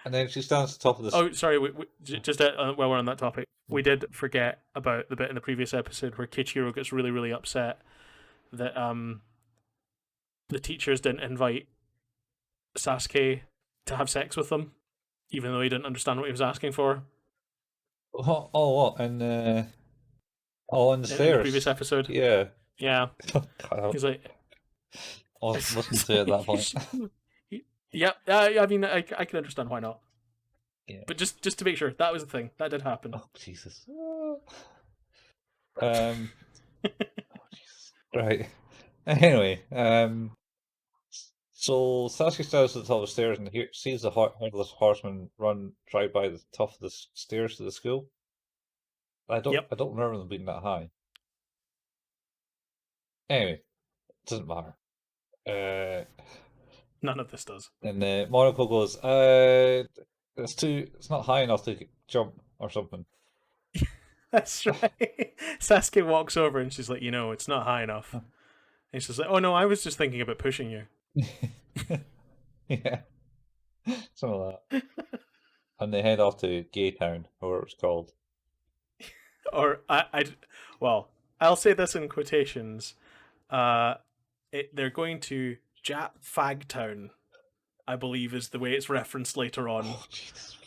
And then she stands at the top of the. Oh, sorry. Just while we're on that topic, we did forget about the bit in the previous episode where Keiichiro gets really, really upset that the teachers didn't invite Sasuke to have sex with them, even though he didn't understand what he was asking for. Oh, what? And on the In stairs. the previous episode. Yeah. Yeah. God, He's like, I was listening to it at that point. Yeah, I mean, I can understand why not. Yeah. But just to make sure, that was the thing. That did happen. Oh Jesus. Oh Jesus. Right. Anyway, so Sasuke stands at the top of the stairs and sees the headless horseman drive by the top of the stairs to the school. I don't remember them being that high. Anyway, it doesn't matter. None of this does. And Monoko goes, it's not high enough to jump or something. That's right. Sasuke walks over and she's like, it's not high enough. And she's like, oh no, I was just thinking about pushing you. Yeah. Something like that. And they head off to Gay Town, or whatever it's called. Or, I'll say this in quotations. They're going to Jap Fag Town, I believe is the way it's referenced later on. Oh, Jesus.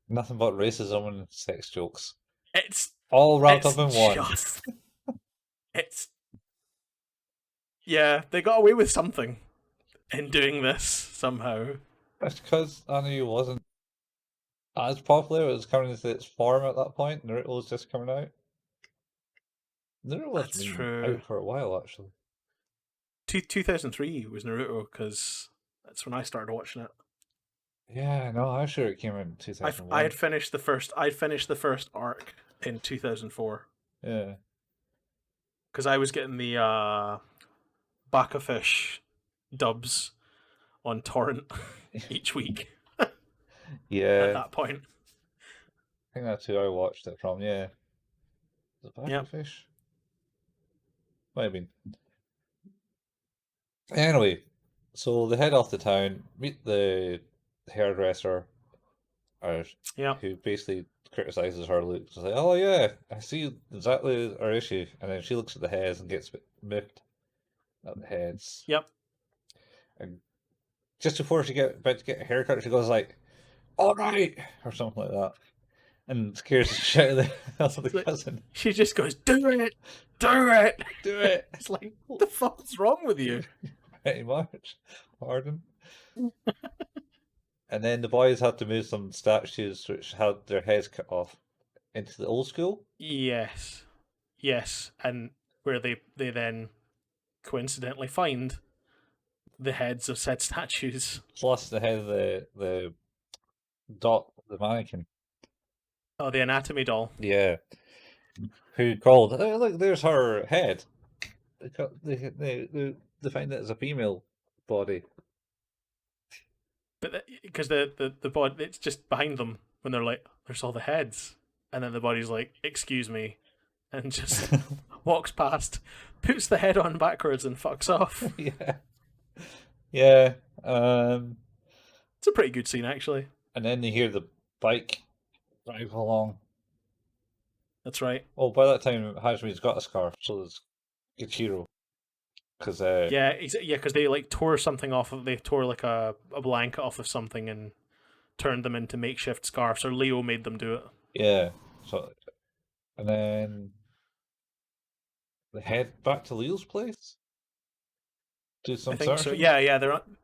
Nothing but racism and sex jokes. It's all wrapped up in one. Yeah, they got away with something in doing this somehow. That's because Anime wasn't as popular. It was coming into its form at that point. Naruto was just coming out. Naruto was out for a while, actually. 2003 was Naruto, because that's when I started watching it. Yeah, no, I'm sure it came out in 2001. I'd finished the first arc in 2004. Yeah. Because I was getting the Bakafish dubs on torrent each week. Yeah. At that point. I think that's who I watched it from, yeah. Was it Bakafish? Yep. Might have been. Anyway, so they head off to town, meet the hairdresser, who basically criticizes her look. She's like, oh yeah, I see exactly our issue. And then she looks at the heads and gets a bit miffed at the heads. Yep. And just before she about to get a haircut, she goes like, all right, or something like that. And scares the shit out of the cousin. She just goes, do it! Do it! Do it! It's like, what the fuck's wrong with you? Pretty much. Pardon. And then the boys had to move some statues which had their heads cut off into the old school. Yes. And where they then coincidentally find the heads of said statues. Plus the head of the mannequin. Oh, the anatomy doll. Yeah. Who called, "Hey, look, there's her head." They find it as a female body. But because the body, it's just behind them when they're like, "There's all the heads," and then the body's like, "Excuse me," and just walks past, puts the head on backwards, and fucks off. Yeah. Yeah. It's a pretty good scene, actually. And then they hear the bike drive along. That's right. Oh, by that time, Hajme's got a scarf, so it's Gachiro. Because Yeah, because they like tore something off of. They tore like a blanket off of something and turned them into makeshift scarves. Or Leo made them do it. yeah, so and then they head back to Leo's place. Do some I think so. searching? Yeah. They're on,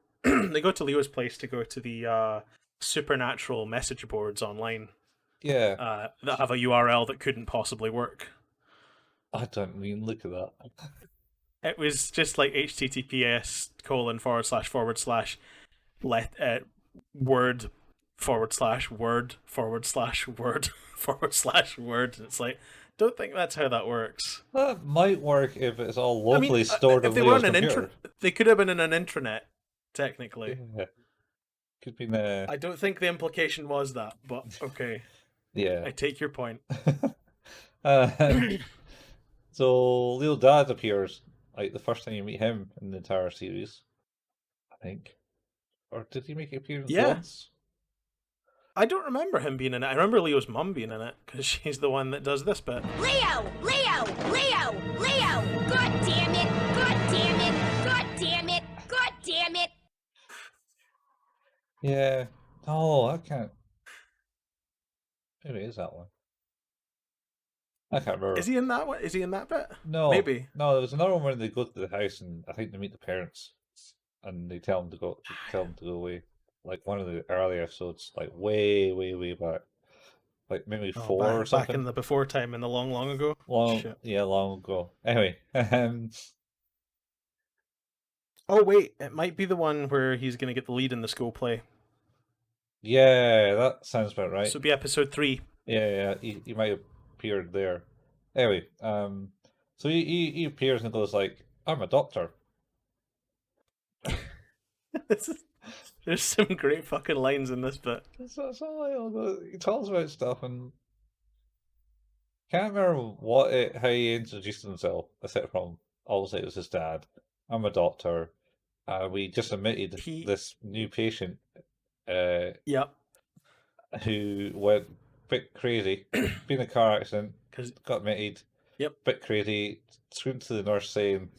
they go to Leo's place to go to the supernatural message boards online Yeah. that have a URL that couldn't possibly work. I don't mean look at that. It was just like https:// let word /word /word /word. And it's like, don't think that's how that works. That might work if it's all I mean, locally stored if on they were Leo's on an computer. they could have been in an intranet, technically. Yeah. Could be in I don't think the implication was that, but okay. yeah. I take your point. So Leo Dad appears like the first time you meet him in the entire series, I think. Or did he make an appearance Yeah. once? I don't remember him being in it. I remember Leo's mum being in it because she's the one that does this bit. Leo! Leo! Leo! Leo! God damn it! God damn it! God damn it! God damn it! Yeah. Oh, I can't. Maybe it is that one. I can't remember. Is he in that one? Is he in that bit? No. Maybe. No, there was another one where they go to the house and I think they meet the parents and they tell them to go away. Like one of the early episodes, like way, way, way back. Like maybe Oh, 4 or something. back in the before time, in the long, long ago. Shit. Long ago. Anyway, Oh wait, it might be the one where he's gonna get the lead in the school play. yeah, that sounds about right. So it'd be episode 3. Yeah, he might have appeared there. Anyway, so he appears and goes like, "I'm a doctor." There's some great fucking lines in this bit. So he talks about stuff and can't remember how he introduced himself, aside from obviously it was his dad. "I'm a doctor. We just admitted this new patient Yep. who went a bit crazy, been in a car accident, got admitted, Yep. bit crazy, screamed to the nurse saying,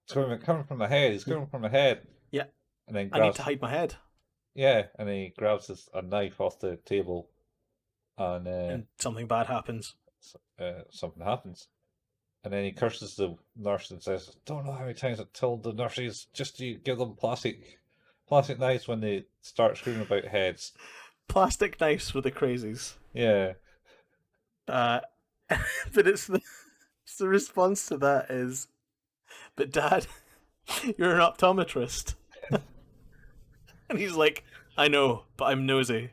it's coming from the head, he's coming from the head." Yeah. And then I need to hide my head. Yeah, and then he grabs a knife off the table And something bad happens. Something happens. And then he curses the nurse and says, "Don't know how many times I've told the nurses just to give them plastic knives when they start screaming about heads." Plastic knives for the crazies. Yeah. But it's the response to that is, "But Dad, you're an optometrist." And he's like, "I know, but I'm nosy."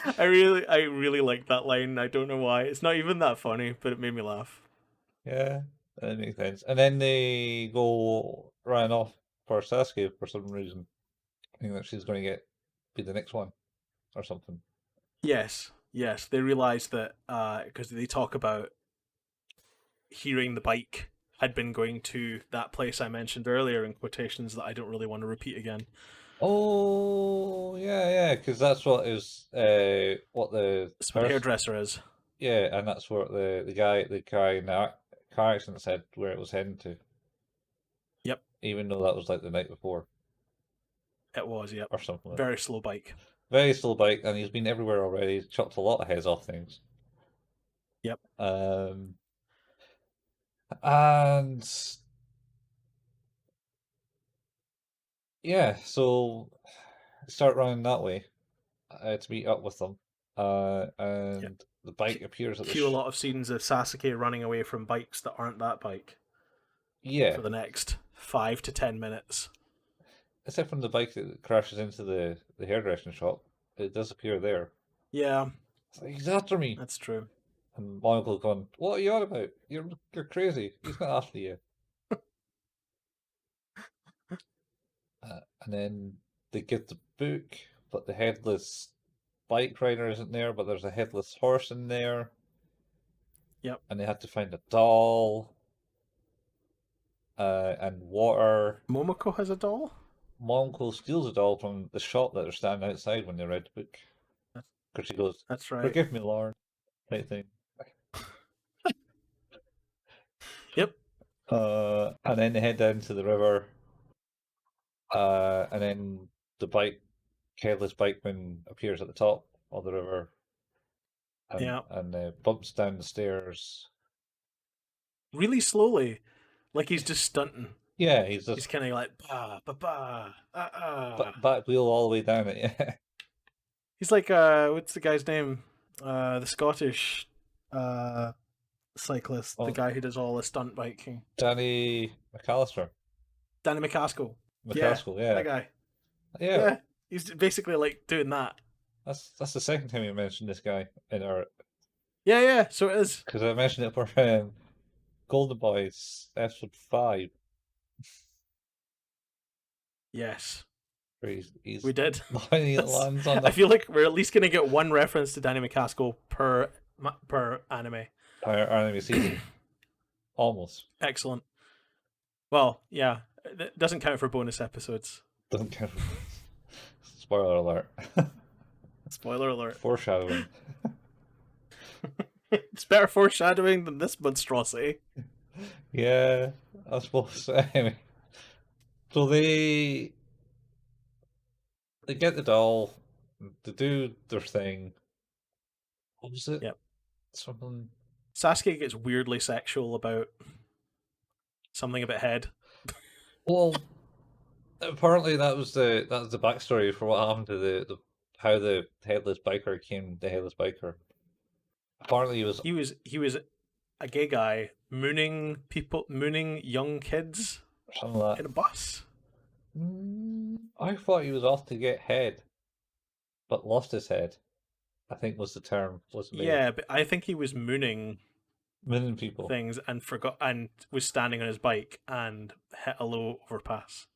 I really like that line. I don't know why. It's not even that funny, but it made me laugh. Yeah, that makes sense. And then they go running off for Sasuke for some reason. I think that she's going to be the next one or something. Yes. They realise that because they talk about hearing the bike had been going to that place I mentioned earlier in quotations that I don't really want to repeat again. Oh, yeah, because that's what what the hairdresser is. Yeah, and that's what the guy in the car accident said where it was heading to. Yep. Even though that was like the night before. It was, yep. Or something. Very slow bike. Very slow bike, and he's been everywhere already. He's chopped a lot of heads off things. Yep. And yeah, so start running that way to meet up with them. And the bike appears at the Cue a lot of scenes of Sasuke running away from bikes that aren't that bike yeah, for the next 5 to 10 minutes. except when the bike that crashes into the hairdressing shop, it does appear there. Yeah, It's like, he's after me. that's true. And my uncle going, "What are you on about? You're crazy. He's not after you." And then they get the book, but the headless bike rider isn't there. But there's a headless horse in there. Yep. And they have to find a doll. And water. Momoko has a doll? My uncle steals a doll from the shop that they're standing outside when they read the book. Because she goes, That's right. "Forgive me, Lord," type thing. Yep. And then they head down to the river. And then the headless bikeman appears at the top of the river. And bumps down the stairs. Really slowly. Like he's just stunting. Yeah, he's just kind of like, ba, ba, ba, back wheel all the way down it, yeah. He's like, what's the guy's name? The Scottish cyclist, the guy who does all the stunt biking. Danny McAllister. Danny McCaskill. McCaskill, yeah. That guy. Yeah. He's basically like doing that. That's the second time you mentioned this guy in our... Yeah, so it is. Because I mentioned it for Golden Boys, Episode 5. Yes. Where we did. When he lands on I feel like we're at least going to get one reference to Danny McCaskill per anime. Per anime season. Almost. Excellent. Well, yeah. It doesn't count for bonus episodes. Doesn't count. Spoiler alert. Spoiler alert. Foreshadowing. It's better foreshadowing than this monstrosity. Yeah, I suppose. Anyway, so they get the doll, they do their thing. What was it? Yep. Something. Sasuke gets weirdly sexual about something about head. Well, apparently that was the backstory for what happened to how the headless biker became the headless biker. Apparently he was a gay guy mooning young kids something like that. in a bus. I thought he was off to get head, but lost his head. I think was the term. Yeah, but I think he was mooning people things and forgot and was standing on his bike and hit a low overpass.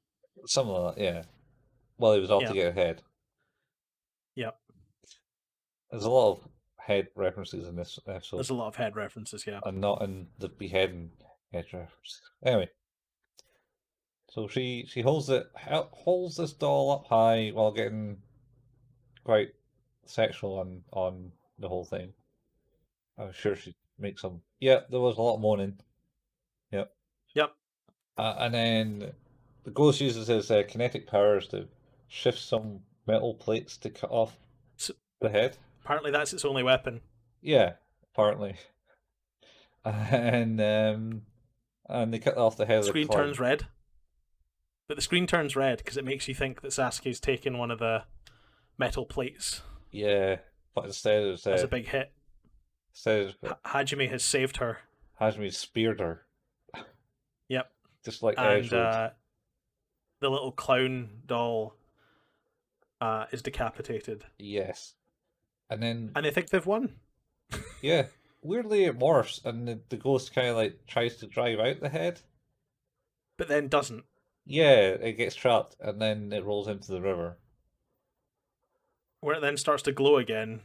Something like that, yeah. Well, he was off to get head. Yep. There's a lot of head references in this episode. There's a lot of head references, yeah. And not in the beheading head references. Anyway. So she holds this doll up high while getting quite sexual on the whole thing. I'm sure she makes some. Yeah, there was a lot of moaning. Yep. And then the ghost uses his kinetic powers to shift some metal plates to cut off the head. Apparently that's its only weapon. Yeah, apparently. And they cut off the head of the screen turns red. But the screen turns red because it makes you think that Sasuke's taken one of the metal plates. Yeah, but instead it's as a big hit. Instead, Hajime has saved her. Hajime speared her. Yep. Just like and the little clown doll is decapitated. Yes. And I think they've won. Yeah. Weirdly it morphs and the ghost kind of like tries to drive out the head. But then doesn't. Yeah, it gets trapped and then it rolls into the river. Where it then starts to glow again.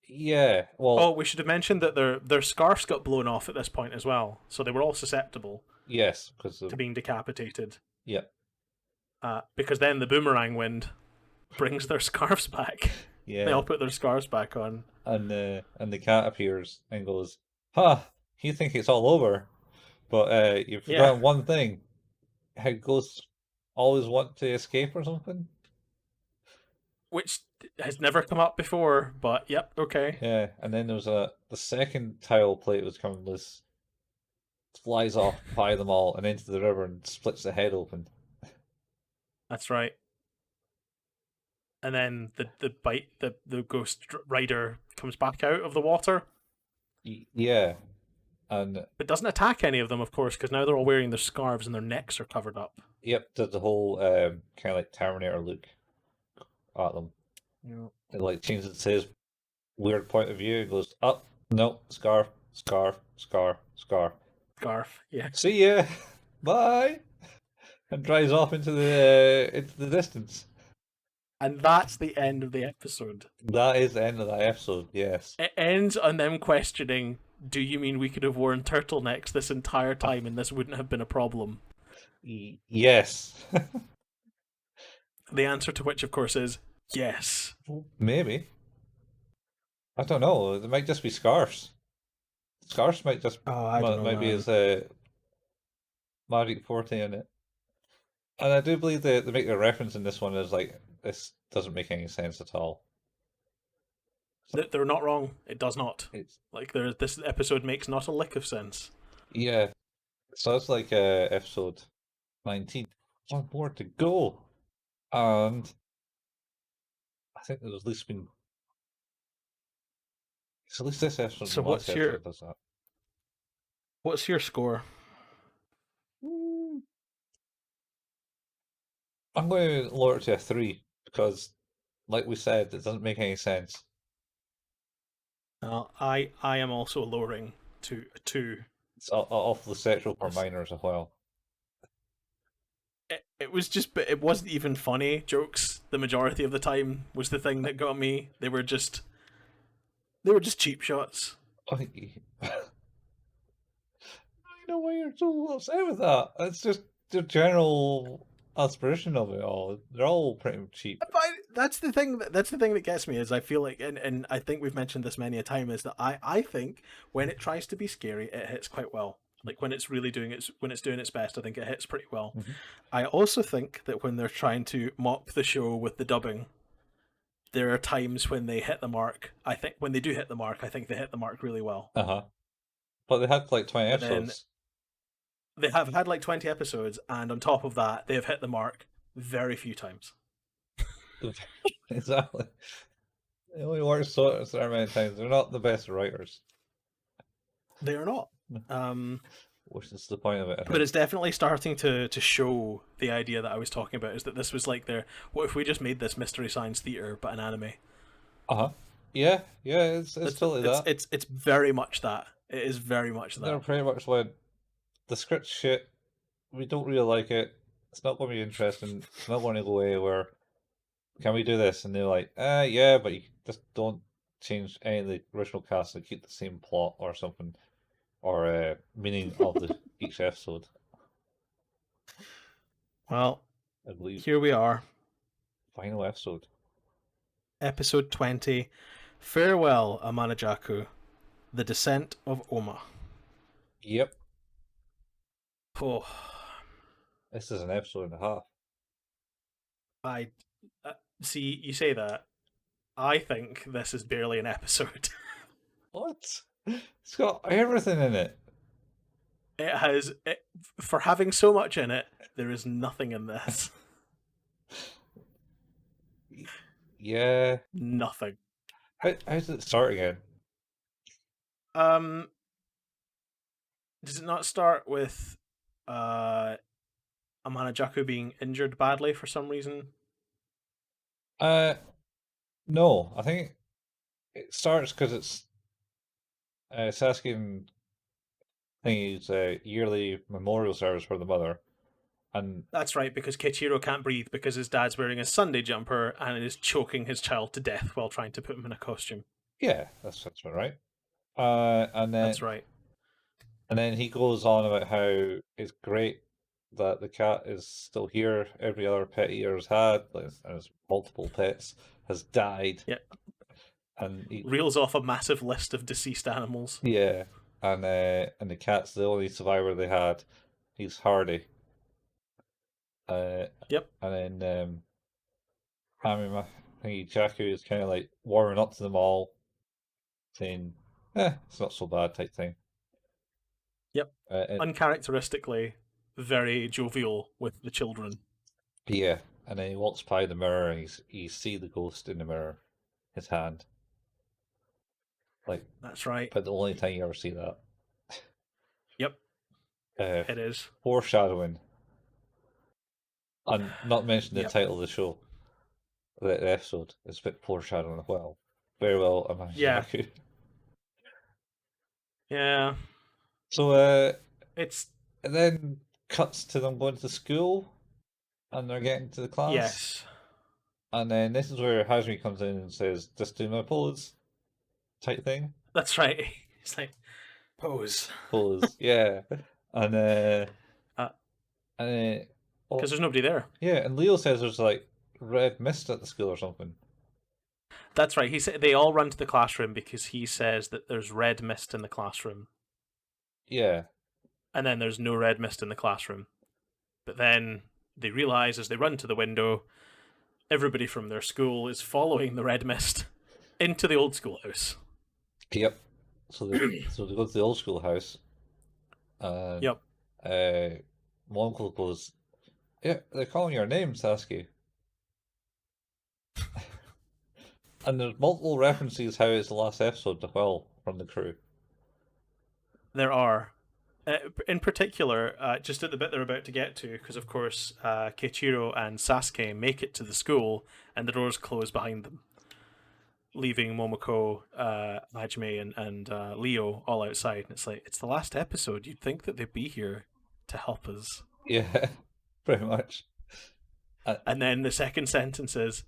Yeah, well... Oh, we should have mentioned that their scarves got blown off at this point as well. So they were all susceptible. Yes, because to being decapitated. Yeah. Because then the boomerang wind brings their scarves back. Yeah. They all put their scarves back on. And the cat appears and goes, "Ha! You think it's all over, but you've forgotten one thing. How ghosts always want to escape or something." Which has never come up before, but yep, okay. Yeah, and then there was the second tile plate was coming loose, flies off by them all and into the river and splits the head open. That's right. and then the ghost rider comes back out of the water. Yeah, and It doesn't attack any of them, of course, because now they're all wearing their scarves and their necks are covered up. yep, did the whole kind of like Terminator look at them. Yeah. It like changes his weird point of view. It goes up, no, scarf, scarf, scarf, scarf. Scarf, yeah. See ya, bye, and drives off into the distance. And that's the end of the episode. That is the end of that episode. Yes. It ends on them questioning, do you mean we could have worn turtlenecks this entire time and this wouldn't have been a problem? Yes. The answer to which, of course, is yes. Maybe. I don't know. There might just be scarves. Scarves might just might be his magic forte in it. And I do believe they make a reference in this one is like this doesn't make any sense at all. They're not wrong. It does not. It's Like this episode makes not a lick of sense. yeah. So it's like episode 19. One more to go. And I think there's at least been at least this episode. So and the last what's your- episode does that. What's your score? I'm going to lower it to a 3 because, like we said, it doesn't make any sense. I am also lowering to a 2. It's awfully sexual for Yes. minors as well. It was just, but it wasn't even funny jokes. The majority of the time was the thing that got me. They were just cheap shots. I know why you're so upset with that. It's just the general aspiration of it all. They're all pretty cheap. But that's the thing. That's the thing that gets me is I feel like, and I think we've mentioned this many a time, is that I think when it tries to be scary, it hits quite well. Like when it's really doing its best, I think it hits pretty well. Mhm. I also think that when they're trying to mock the show with the dubbing, there are times when they hit the mark. I think when they do hit the mark, I think they hit the mark really well. But they had like 20 But then- episodes. They have had like 20 episodes, and on top of that, they have hit the mark very few times. Exactly. They only work so many times. They're not the best writers, They are not. which is the point of it. I But think. it's definitely starting to show the idea that I was talking about, is that this was like what if we just made this Mystery Science Theater but an anime? Yeah, it's totally that. It's very much that. It is very much They're that. pretty much went, the script's shit, we don't really like it, it's not going to be interesting, it's not going to go anywhere, can we do this? And they're like, yeah, but you just don't change any of the original cast and keep the same plot or something, or meaning of each episode, Well, I believe. here we are, Final episode. episode 20. Farewell, Amanajaku, the Descent of Oma. Yep, Oh, this is an episode and a half. I see. You say that. I think this is barely an episode. What? It's got everything in it. It has, for having so much in it, there is nothing in this. Yeah. Nothing. How does it start again? Does it not start with Amanajaku being injured badly for some reason? No, I think it starts because it's Sasuke and thingy's yearly memorial service for the mother, and That's right, because Kichiro can't breathe because his dad's wearing a Sunday jumper and is choking his child to death while trying to put him in a costume. yeah, that's right. And then That's right. and then he goes on about how it's great that the cat is still here. Every other pet he has had, like, and his multiple pets, has died. Yeah. And he, Reels off a massive list of deceased animals. yeah, and the cat's the only survivor they had. He's hardy. Yep. And then I think Jaku is kind of like warming up to them all, saying, it's not so bad type thing. Yep. And- Uncharacteristically very jovial with the children. yeah, and then he walks by the mirror and you see the ghost in the mirror, his hand. Like, That's right. but the only time you ever see that. Yep, Uh, it is. foreshadowing. And not mention the Yep. title of the show, the episode. It's a bit foreshadowing as well. Very well, Yeah. Yaku. Yeah. So, It's it then cuts to them going to school, and they're getting to the class. yes. And then this is where Hajime comes in and says, "Just do my pose," type thing. That's right. It's like pose. Pose, yeah. And Uh, and Because there's nobody there. yeah, and Leo says there's like red mist at the school or something. That's right. He said they all run to the classroom because he says that there's red mist in the classroom, Yeah, and then there's no red mist in the classroom. But then they realize as they run to the window, everybody from their school is following the red mist into the old schoolhouse. yep. So they go to the old schoolhouse, and Yep. my uncle goes, "Yeah, they're calling your name, Sasuke." And there's multiple references how it's the last episode as well from the crew. There are. In particular, just at the bit they're about to get to, because of course Keiichiro and Sasuke make it to the school and the doors close behind them, leaving Momoko, Hajime, and Leo all outside. And it's like, it's the last episode. You'd think that they'd be here to help us. Yeah, pretty much. And then the second sentence is,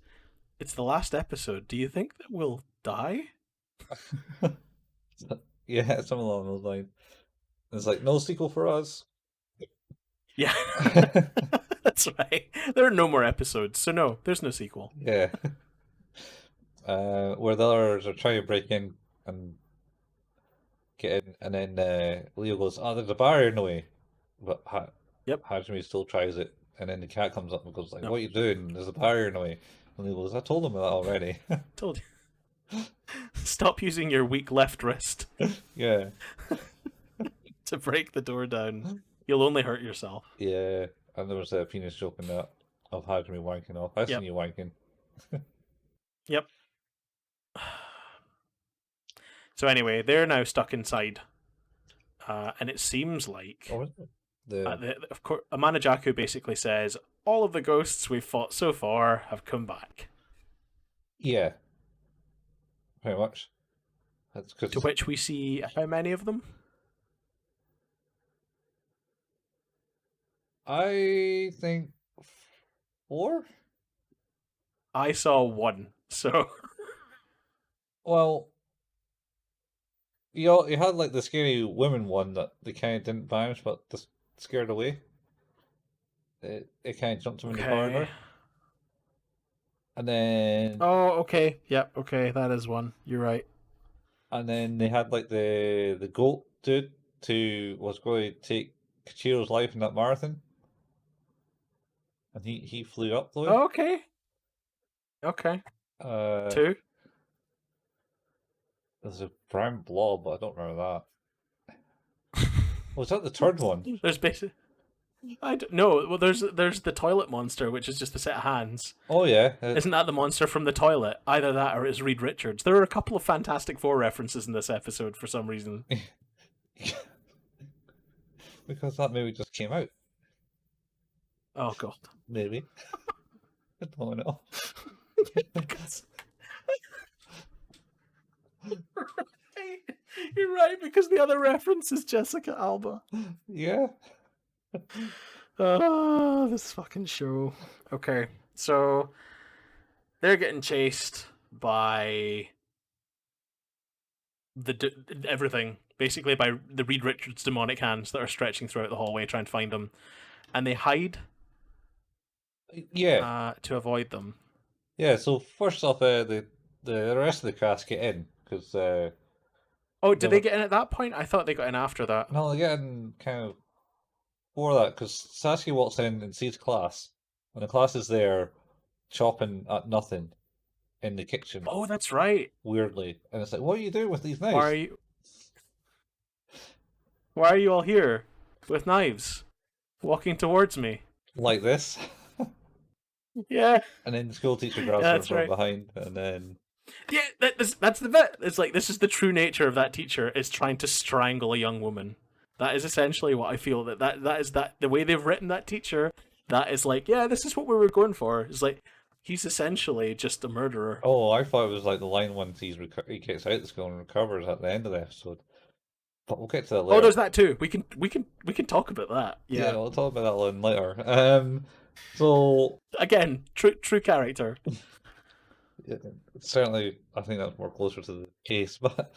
it's the last episode. Do you think that we'll die? Yeah, something along those lines. It's like, no sequel for us. Yeah, that's right. There are no more episodes, so no, there's no sequel. Yeah. Where the others are trying to break in and get in, and then Leo goes, "Oh, there's a barrier in the way," but Yep. Hajime still tries it, and then the cat comes up and goes like, No. "What are you doing? There's a barrier in the way." And Leo goes, "I told him that already." Told you. Stop using your weak left wrist Yeah, to break the door down. You'll only hurt yourself. yeah. And there was a penis joke in that of Hajime wanking off. I've Yep. seen you wanking. Yep. So anyway, they're now stuck inside, and it seems like Oh, is it? of course Amanajaku basically says all of the ghosts we've fought so far have come back. Yeah, pretty much. That's because To which we see how many of them? I think 4. I saw one. So Well, you had like the scary women one that they kind of didn't banish, but just scared away. It kind of jumped them in the corridor, and then Oh, okay. Yep. Okay, that is one. You're right. they had like the goat dude who was going to take Kachiro's life in that marathon, and he flew up the way. Oh, okay. Okay. 2. There's a brown blob, but I don't remember that. Was that the third one? There's basically. I don't know. Well, there's the toilet monster, which is just a set of hands. Oh yeah, Isn't that the monster from the toilet? Either that or it's Reed Richards. There are a couple of Fantastic Four references in this episode for some reason. because that movie just came out. Oh god. Maybe. I don't know. Because... You're right, because the other reference is Jessica Alba. Yeah. Oh, this fucking show. Okay, so they're getting chased by everything, basically by the Reed Richards demonic hands that are stretching throughout the hallway trying to find them, and they hide Yeah. to avoid them. Yeah, so first off, the rest of the cast get in, because... Oh, did Yeah, they but- get in at that point? I thought they got in after that. No, they get in kind of before that, because Sasuke walks in and sees class, and the class is there chopping at nothing in the kitchen, Oh, that's right. weirdly. And it's like, what are you doing with these knives? Why are you all here with knives, walking towards me? Like this? Yeah, And then the school teacher grabs yeah, her that's from right. behind, and then Yeah, that's the bit. It's like this is the true nature of that teacher is trying to strangle a young woman. That is essentially what I feel that is that the way they've written that teacher. That is like, yeah, this is what we were going for. It's like he's essentially just a murderer. oh, I thought it was like the line once he gets out of the school and recovers at the end of the episode. But we'll get to that Oh, later. there's that too. We can talk about that. Yeah, Yeah. we'll talk about that one later. So Again, true character. yeah, certainly, I think that's more closer to the case. But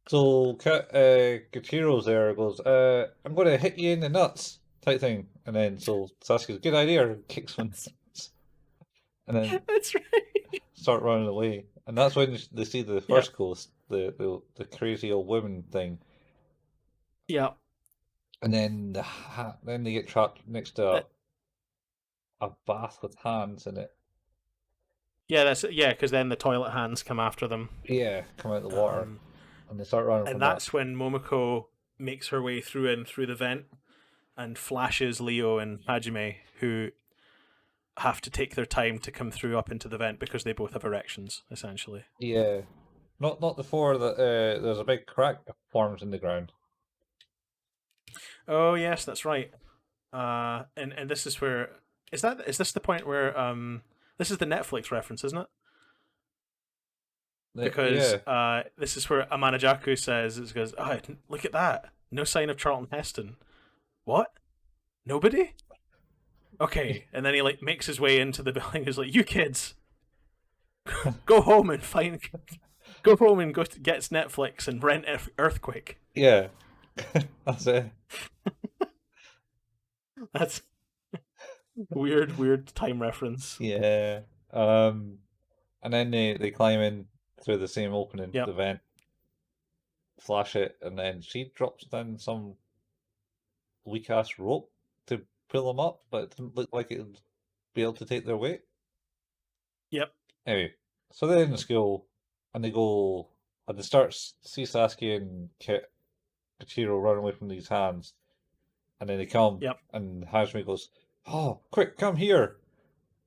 so Kachiro's there goes, I'm going to hit you in the nuts type thing, and then so Sasuke's good idea, and kicks one, and then That's right. start running away, and that's when they see the Yeah. first ghost, the crazy old woman thing, Yeah. and then then they get trapped next to Uh, a bath with hands in it. Yeah, because then the toilet hands come after them. Yeah, come out of the water, Um, and they start running and from that's when Momoko makes her way through the vent and flashes Leo and Hajime, who have to take their time to come through up into the vent because they both have erections, essentially. that. Yeah, not before that. There's a big crack that forms in the ground. Oh yes, that's right. And this is where is this the point where this is the Netflix reference, isn't it? Because Yeah, this is where Amanajaku says, it goes, oh, look at that. No sign of Charlton Heston. What? Nobody? Okay. And then he like makes his way into the building. He's like, you kids, go home and go home and gets Netflix and rent Earthquake. yeah, that's it. That's weird time reference. Yeah, and then they climb in through the same opening, Yep. the vent, flash it, and then she drops down some weak ass rope to pull them up, but it didn't look like it would be able to take their weight. Yep. Anyway, so they're in the school, and they go, and they start see Sasuke and Kichiro run away from these hands, and then they come, Yep. and Hajime goes, "Oh, quick, come here,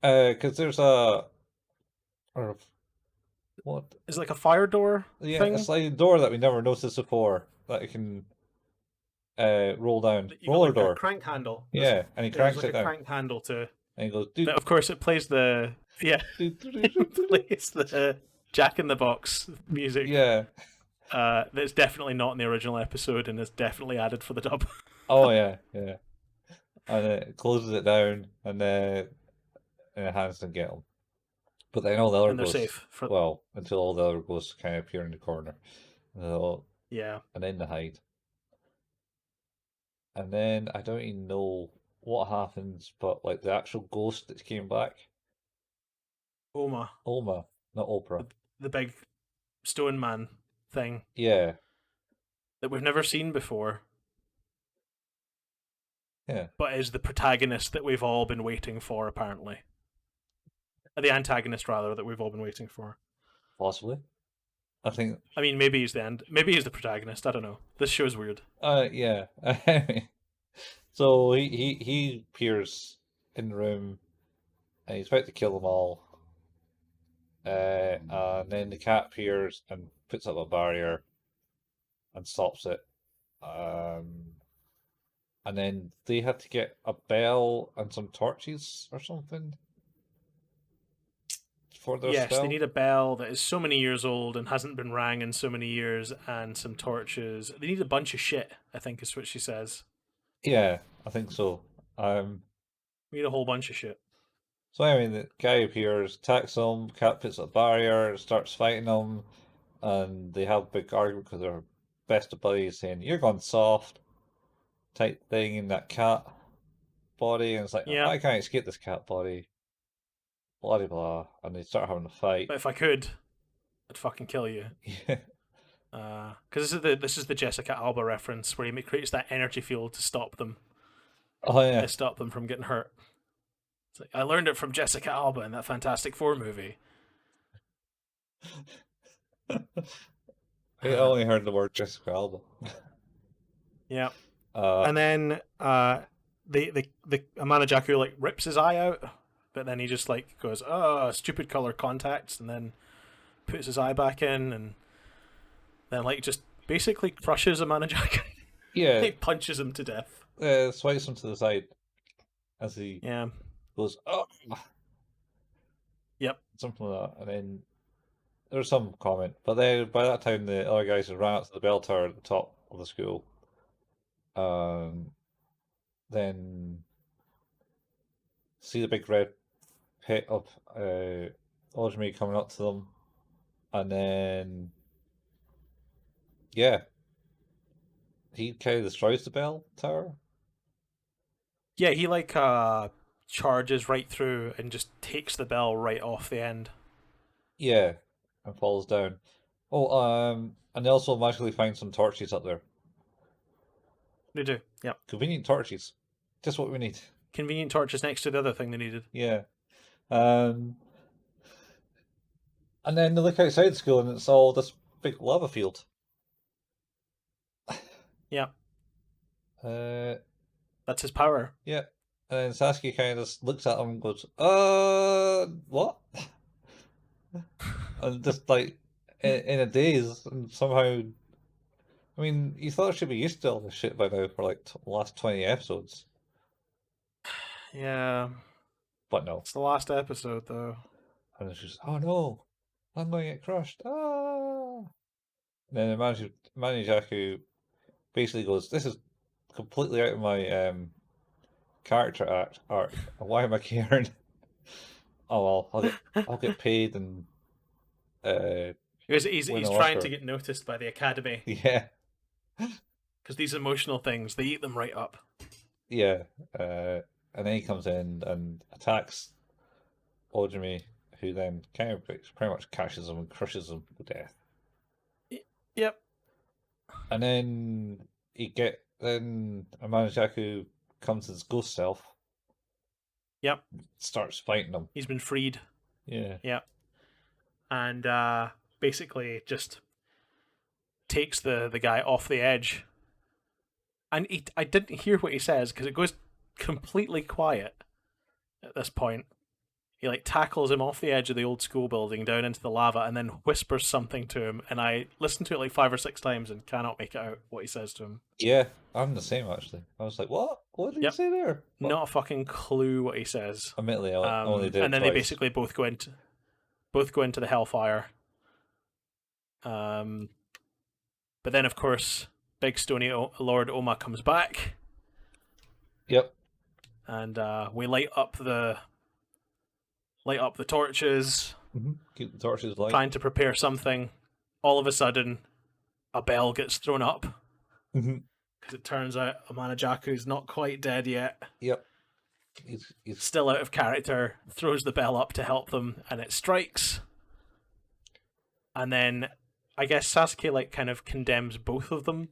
because there's a, or what? Is it like a fire door Yeah, thing? a sliding door that we never noticed before that it can roll down, You got roller like door. a crank handle. Yeah, and he There's cranks like it a down, crank handle to. and he goes, But of course, it plays the plays the Jack in the Box music. yeah, That's definitely not in the original episode and is definitely added for the dub. oh yeah, yeah, and it closes it down, and hands to get him. But then all the other And they're ghosts, safe. well, until all the other ghosts kind of appear in the corner, Yeah. and then they hide. And then I don't even know what happens, but like the actual ghost that came back, Oma, Oma, not Oprah. the big stone man thing Yeah, that we've never seen before, yeah, but is the protagonist that we've all been waiting for, apparently. The antagonist, rather, that we've all been waiting for. possibly. I think. I mean, maybe he's maybe he's the protagonist. I don't know. This show's weird. Yeah. So he appears in the room, and he's about to kill them all. And then the cat appears and puts up a barrier and stops it. And then they had to get a bell and some torches or something for their Yes, spell. they need a bell that is so many years old and hasn't been rang in so many years, and some torches. They need a bunch of shit, I think is what she says. Yeah, I think so. We need a whole bunch of shit. So anyway, the guy appears, attacks them, cat puts up a barrier, starts fighting them, and they have a big argument because they're best of buddies, saying, "You're gone soft," type thing in that cat body, and it's like, Yeah. I can't escape this cat body. Blah blah blah, and they start having a fight. But if I could, I'd fucking kill you. Yeah. Because this is the Jessica Alba reference where he creates that energy field to stop them, Oh yeah. to stop them from getting hurt. It's like, I learned it from Jessica Alba in that Fantastic Four movie. I only heard the word Jessica Alba. Yeah. Uh, And then the Amanajaku like rips his eye out but then he just like goes, "Oh, stupid color contacts," and then puts his eye back in, and then like just basically crushes a Manajak. Yeah, He punches him to death. swipes him to the side as he Yeah. goes, oh, Yep. something like that, and then there's some comment. But then by that time, the other guys had ran up to the bell tower at the top of the school. Then see the big red pit of Ojimi coming up to them, and then yeah, he kind of destroys the bell tower. Yeah, he like charges right through and just takes the bell right off the end. Yeah, and falls down. Oh, and they also magically find some torches up there. They do. Yep. Convenient torches, just what we need. Convenient torches next to the other thing they needed. Yeah. And then they look outside school and it's all this big lava field. Yeah. That's his power. Yeah. And then Sasuke kind of just looks at him and goes, what? And just like in a daze, and somehow, I mean, you thought I should be used to all this shit by now for like the last 20 episodes. Yeah. But no. It's the last episode though. And it's just, oh no, I'm going to get crushed. Ah! And then Manijaku basically goes, this is completely out of my character arc. Why am I caring? Oh well, I'll get paid and he's win an trying Oscar. to get noticed by the Academy. Yeah. Because these emotional things, they eat them right up. Yeah. And then he comes in and attacks Ojimi, who then kind of pretty much catches him and crushes him to death. Yep. And then then Amanajaku comes his ghost self. Yep. Starts fighting him. He's been freed. Yeah. Yep. And basically just takes the guy off the edge. And I didn't hear what he says because it goes completely quiet at this point. He like tackles him off the edge of the old school building down into the lava and then whispers something to him, and I listened to it like 5 or 6 times and cannot make it out what he says to him. Yeah, I'm the same actually. I was like, what? What did he say there? But not a fucking clue what he says. Admittedly, I only did and then twice. they basically both go into the hellfire. But then of course Big Stony Lord Oma comes back. Yep. And we light up the torches. Mm-hmm. Keep the torches light. Trying to prepare something. All of a sudden, a bell gets thrown up. Mm-hmm. Because it turns out Amanajaku's not quite dead yet. Yep. He's still out of character. Throws the bell up to help them, and it strikes. And then, I guess Sasuke like kind of condemns both of them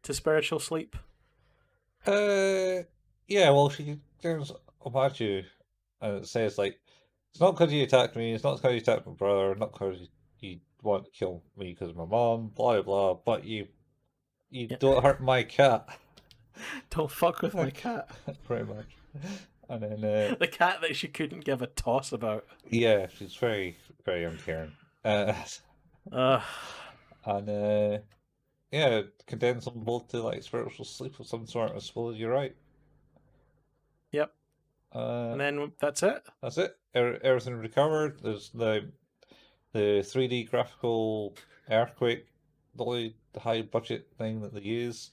to spiritual sleep. Yeah, well, she turns about you and it says, like, it's not because you attacked me, it's not because you attacked my brother, not because you want to kill me because of my mom, blah, blah, but you don't hurt my cat. Don't fuck with my cat. Pretty much. And then... the cat that she couldn't give a toss about. Yeah, she's very, very uncaring. And, yeah, condemns them both to, like, spiritual sleep of some sort, I suppose you're right. Yep. And then that's it. That's it. Everything recovered. There's the 3D graphical earthquake, the high budget thing that they use.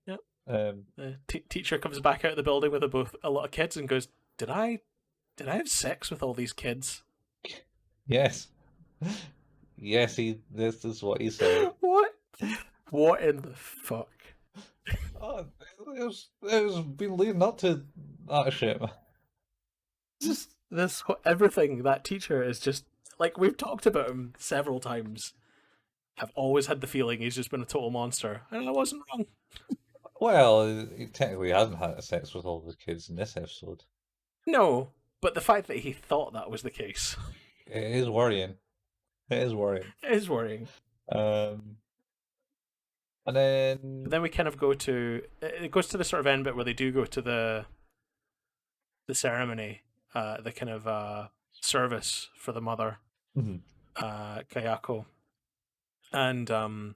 Yep. The teacher comes back out of the building with a lot of kids and goes, "Did I have sex with all these kids?" Yes. Yes, this is what he said. What? What in the fuck? Oh, it was been leading up to that shit, man. Just everything that teacher is just like, we've talked about him several times. I've always had the feeling he's just been a total monster, and I wasn't wrong. Well, he technically hasn't had sex with all the kids in this episode. No, but the fact that he thought that was the case. It is worrying. It is worrying. It is worrying. And then we kind of go to... It goes to the sort of end bit where they do go to the ceremony. the kind of service for the mother, Mhm. Kayako, and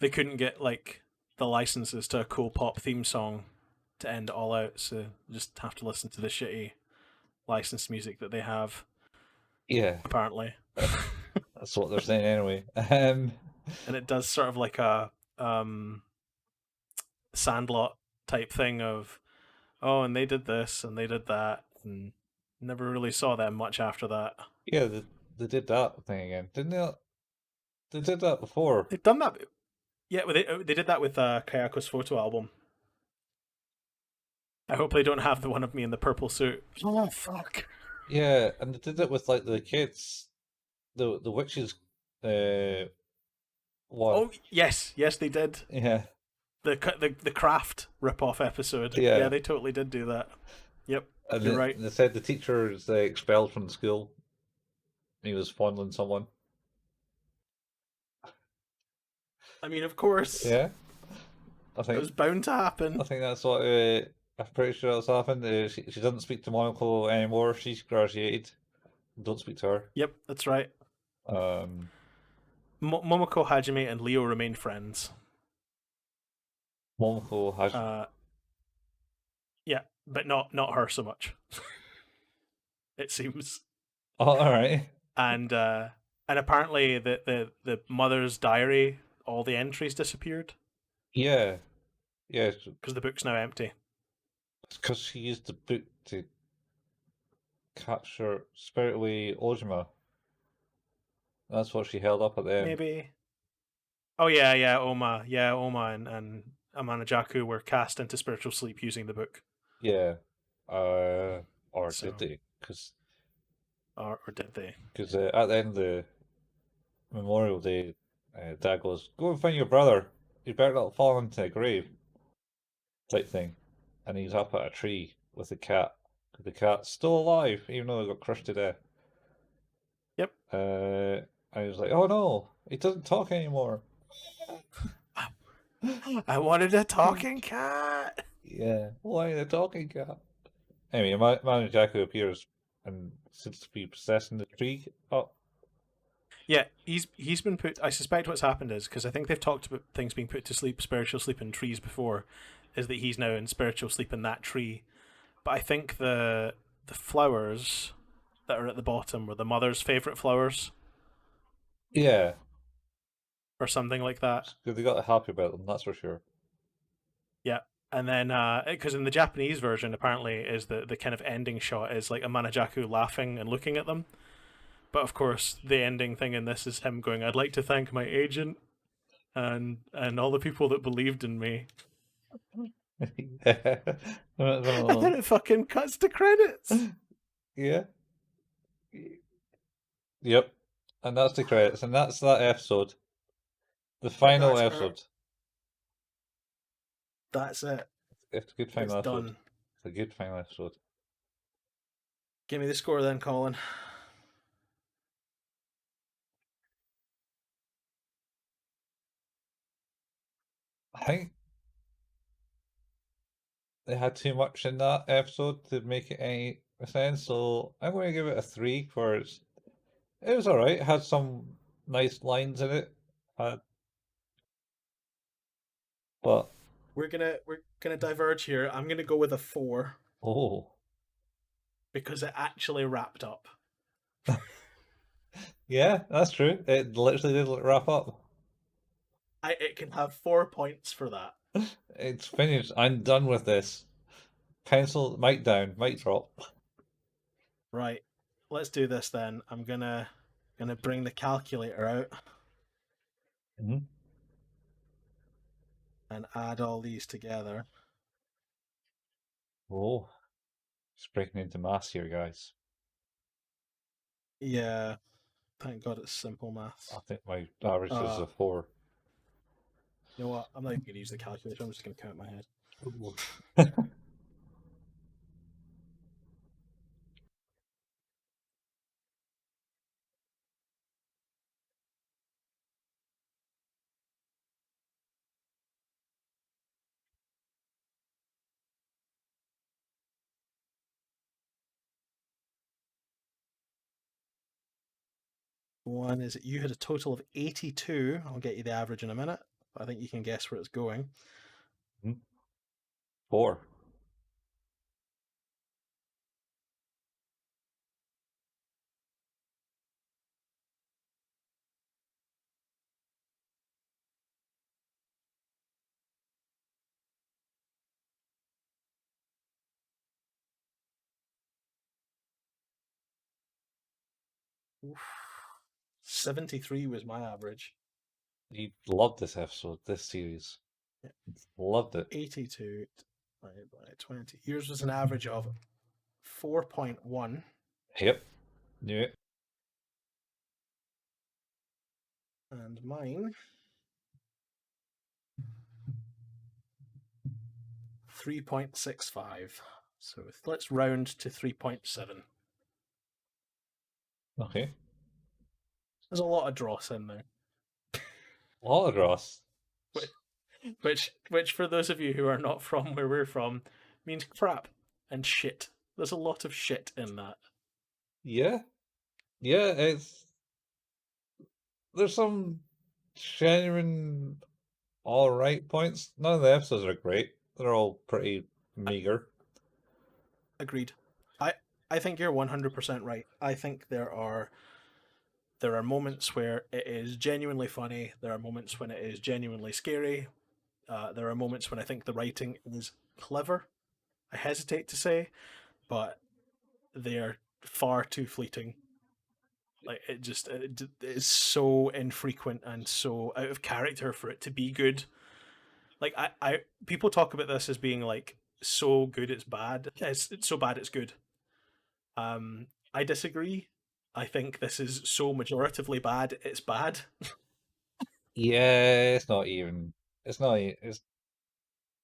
they couldn't get like the licenses to a cool pop theme song to end it all out, so you just have to listen to the shitty licensed music that they have, Yeah, apparently. that's what they're saying anyway. And it does sort of like a Sandlot type thing of, oh, and they did this and they did that, and never really saw them much after that. Yeah, they did that thing again, didn't they? They did that before. They've done that. Yeah, they did that with Kayako's photo album. I hope they don't have the one of me in the purple suit. Oh, fuck. Yeah, and they did it with like the kids, the witches, one. Oh, yes, they did. Yeah, The Craft rip-off episode. Yeah. Yeah, they totally did do that. Yep, and you're right. they said the teacher is expelled from the school. He was fondling someone. I mean, of course. Yeah, I It think was bound to happen. I think that's what. I'm pretty sure that's happened. She doesn't speak to Monaco anymore. She's graduated. Don't speak to her. Yep, that's right. Um, Momoko, Hajime, and Leo remain friends. Monaco has. Yeah, but not her so much. It seems. Oh, all right. And apparently the mother's diary, all the entries disappeared Yeah, yeah. because the book's now empty. It's because she used the book to capture Spirit Away Ojima. That's what she held up at the end. Maybe. Oh yeah, Oma, and Amanajaku were cast into spiritual sleep using the book. Yeah. Or So- did they? Because Or did they? at the end of the Memorial Day, Dad goes, "Go and find your brother. You better not fall into a grave." Type thing. And he's up at a tree with the cat. The cat's still alive, even though he got crushed to death. Yep. And he was like, "Oh no, he doesn't talk anymore." I wanted a talking cat. Yeah, why the talking cat? Anyway, Manajaku appears and seems to be possessing the tree. Oh, Yeah, he's been put. I suspect what's happened is because I think they've talked about things being put to sleep, spiritual sleep in trees before, is that he's now in spiritual sleep in that tree. But I think the flowers that are at the bottom were the mother's favorite flowers yeah. or something like that. They got happy about them, that's for sure. Yeah, and then because in the Japanese version, apparently, is the kind of ending shot is like a Manajaku laughing and looking at them. But of course, the ending thing in this is him going, "I'd like to thank my agent and all the people that believed in me." Yeah. And then it fucking cuts to credits. Yeah. Yep. And that's the credits, and that's that episode. The final That's episode. That's it. It's a good final It's episode. done. It's a good final episode. Give me the score then, Colin. I think they had too much in that episode to make it any sense, so I'm going to give it a 3 for it was alright. It had some nice lines in it. But We're gonna diverge here. I'm gonna go with a 4 oh because it actually wrapped up. yeah, that's true. It literally did wrap up. It can have 4 points for that. It's finished. I'm done with this. Pencil, mic down, mic drop. Right. Let's do this then. I'm gonna bring the calculator out Mhm. and add all these together. Oh, just breaking into maths here, guys. Yeah. Thank God it's simple maths. I think my average is a 4. You know what? I'm not even gonna use the calculator. I'm just gonna count in my head. one is that you had a total of 82. I'll get you the average in a minute. But I think you can guess where it's going. 4. Oof. 73 was my average. You loved this episode, this series. Yeah. Loved it. 82 divided by 20. Yours was an average of 4.1. Yep. Knew it. And mine 3.65. So let's round to 3.7. Okay. There's a lot of dross in there. A lot of grass. Which for those of you who are not from where we're from means crap and shit. There's a lot of shit in that. Yeah. Yeah, there's some genuine alright points. None of the episodes are great. They're all pretty meager. Agreed. I think you're 100% right. I think there are moments where it is genuinely funny. There are moments when it is genuinely scary. There are moments when I think the writing is clever. I hesitate to say, but they are far too fleeting. Like it is so infrequent and so out of character for it to be good. Like I people talk about this as being like so good it's bad. It's so bad it's good. I disagree. I think this is so majoritively bad it's bad. Yeah, it's not even. It's not. It's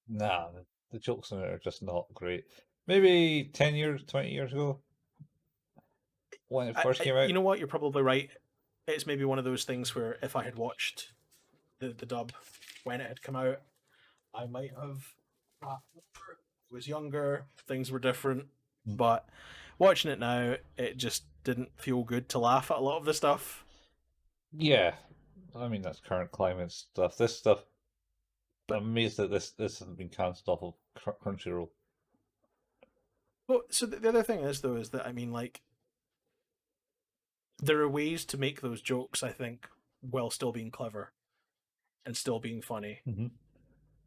nah. The jokes in it are just not great. Maybe 10 years, 20 years ago, when it first came out. You know what? You're probably right. It's maybe one of those things where if I had watched the dub when it had come out, I might have was younger, things were different, but watching it now, it just didn't feel good to laugh at a lot of the stuff. Yeah, I mean that's current climate stuff. This stuff. I'm amazed that this hasn't been cancelled off of Crunchyroll. Well, so the other thing is though is that I mean like there are ways to make those jokes, I think, while still being clever and still being funny. Mm-hmm.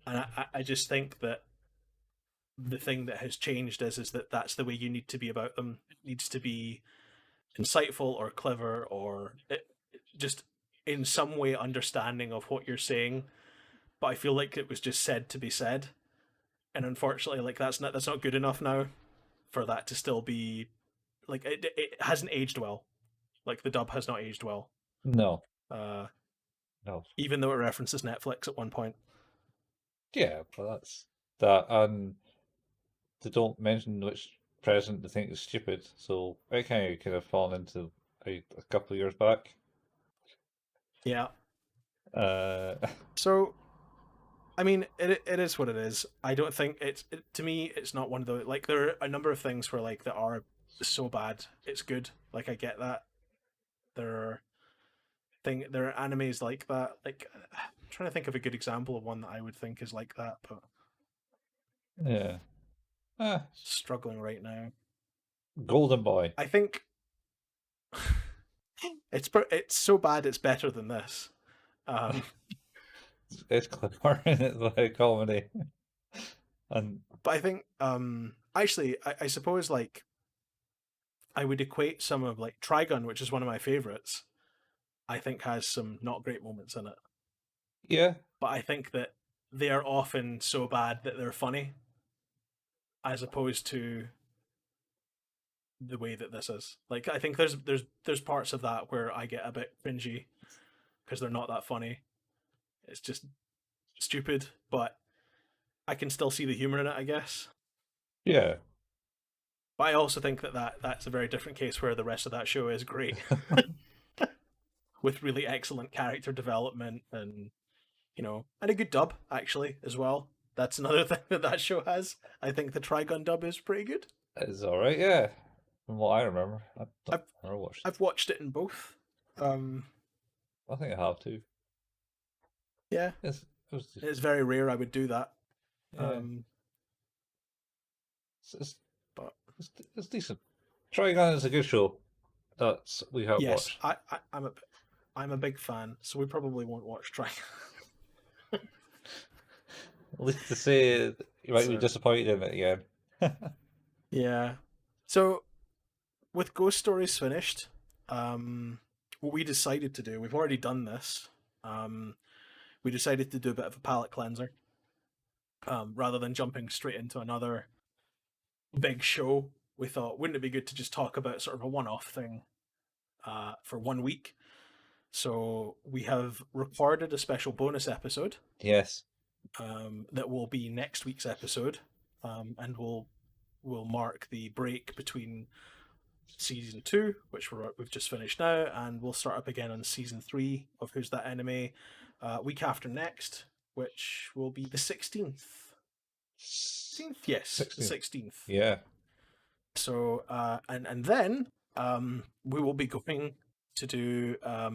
And I just think that the thing that has changed is that that's the way you need to be about them. It needs to be insightful or clever or just in some way understanding of what you're saying. But I feel like it was just said to be said. And unfortunately, like that's not good enough now for that to still be like it hasn't aged well. Like the dub has not aged well. No. No. Even though it references Netflix at one point. Yeah, but that's that, and they don't mention which president they think is stupid, so it kind of fallen into a couple of years back. Yeah. So, I mean, it is what it is. I don't think to me, it's not one of the, like, there are a number of things where, like, that are so bad, it's good. Like, I get that. There are animes like that. Like, I'm trying to think of a good example of one that I would think is like that, but yeah. Struggling right now. Golden Boy. I think it's so bad it's better than this. It's clever in its like comedy. But I think actually I suppose like I would equate some of like Trigun, which is one of my favorites. I think has some not great moments in it. Yeah. But I think that they are often so bad that they're funny, as opposed to the way that this is. Like I think there's parts of that where I get a bit cringy because they're not that funny. It's just stupid, but I can still see the humor in it, I guess. Yeah. But I also think that's a very different case where the rest of that show is great. With really excellent character development and, and a good dub, actually, as well. That's another thing that show has. I think the Trigun dub is pretty good. It's alright, yeah. From what I remember. I've watched it. I've watched it in both. I think I have to. Yeah, It was just, it's very rare I would do that. yeah, it's, But it's decent. Trigun is a good show. That's we have yes, watched. I'm a big fan, so we probably won't watch Try. At least to say you might be So- disappointed in it again. Yeah. So with Ghost Stories finished, what we decided to do, we've already done this. We decided to do a bit of a palate cleanser, rather than jumping straight into another big show. We thought, wouldn't it be good to just talk about sort of a one-off thing for 1 week? So we have recorded a special bonus episode Yes. that will be next week's episode, and will mark the break between season 2, which we've just finished now, and we'll start up again on season 3 of Who's That Enemy week after next, which will be the 16th. 16th? Yes, the 16th. Yeah. So and then we will be going to do a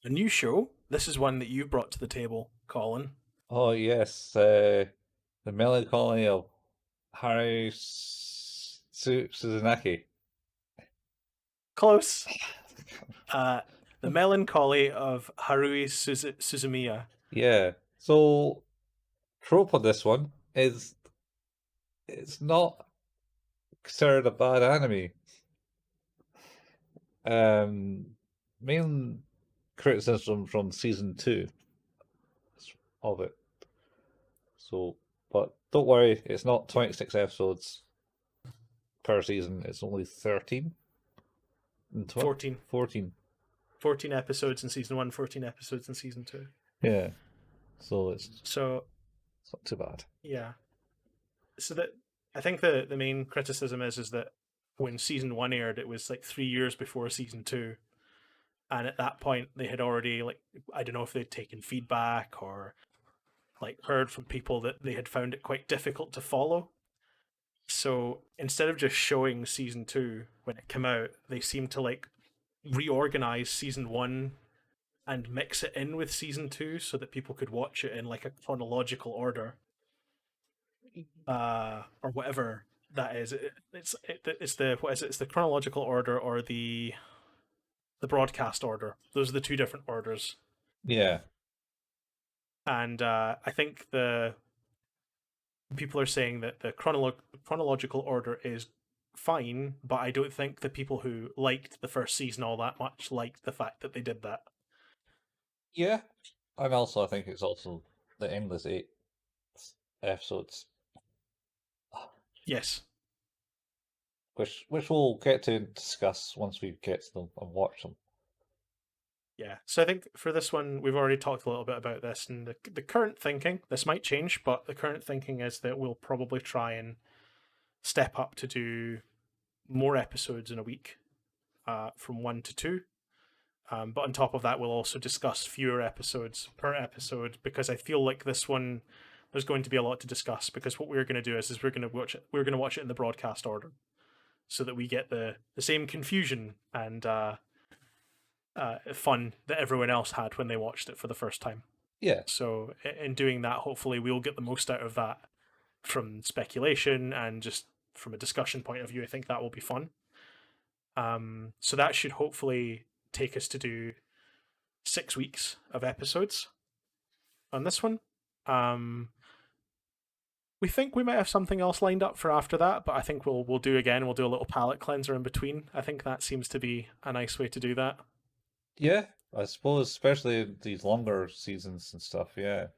new show. This is one that you brought to the table, Colin. Oh yes. The melancholy of Harry Suzunaki. Close. The melancholy of Harui Suzumiya. Yeah. So trope on this one is it's not considered a bad anime. Main criticism from season 2 of it. So, but don't worry, it's not 26 episodes per season. It's only 13. And 14. 14. 14 episodes in season 1, 14 episodes in season 2. Yeah. So it's not too bad. Yeah. So that I think the main criticism is that when season 1 aired, it was like 3 years before season 2. And at that point they had already, like, I don't know if they'd taken feedback or like heard from people that they had found it quite difficult to follow. So instead of just showing season 2 when it came out, they seemed to like reorganize season 1 and mix it in with season 2 so that people could watch it in like a chronological order, or whatever that is. It's the what is it? It's the chronological order or the broadcast order. Those are the two different orders. Yeah. And I think the people are saying that the chronological order is fine, but I don't think the people who liked the first season all that much liked the fact that they did that. Yeah. And also, I think it's also the endless 8 episodes, Yes. which we'll get to discuss once we get to them and watch them. Yeah. So I think for this one, we've already talked a little bit about this, and the current thinking, this might change, but the current thinking is that we'll probably try and step up to do more episodes in a week, from 1 to 2. But on top of that, we'll also discuss fewer episodes per episode, because I feel like this one, there's going to be a lot to discuss, because what we're going to do is we're going to watch it in the broadcast order, so that we get the same confusion and fun that everyone else had when they watched it for the first time. Yeah. So in doing that, hopefully we'll get the most out of that from speculation and just from a discussion point of view. I think that will be fun. So that should hopefully take us to do 6 weeks of episodes on this one. We think we might have something else lined up for after that, but I think we'll do a little palate cleanser in between. I think that seems to be a nice way to do that. Yeah, I suppose, especially these longer seasons and stuff. Yeah.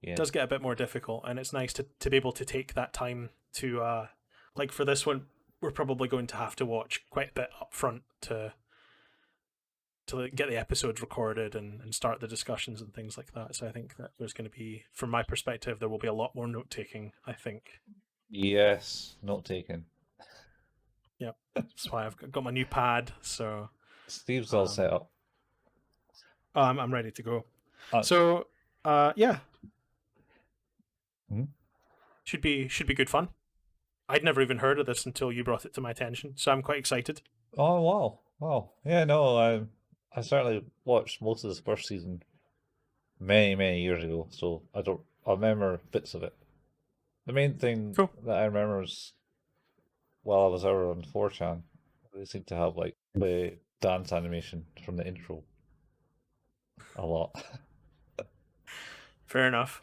It does get a bit more difficult, and it's nice to be able to take that time to like for this one, we're probably going to have to watch quite a bit up front to get the episodes recorded and start the discussions and things like that. So I think that there's going to be, from my perspective, there will be a lot more note taking, I think. Yes, note taken. Yep. That's why I've got my new pad, so Steve's all set up. I'm ready to go. Uh, So yeah. Mhm. Should be good fun. I'd never even heard of this until you brought it to my attention, so I'm quite excited. Oh wow! Wow. Yeah, no, I certainly watched most of this first season many, many years ago, so I remember bits of it. The main thing Cool. that I remember is while I was over on 4chan, they seem to have like the dance animation from the intro a lot. Fair enough.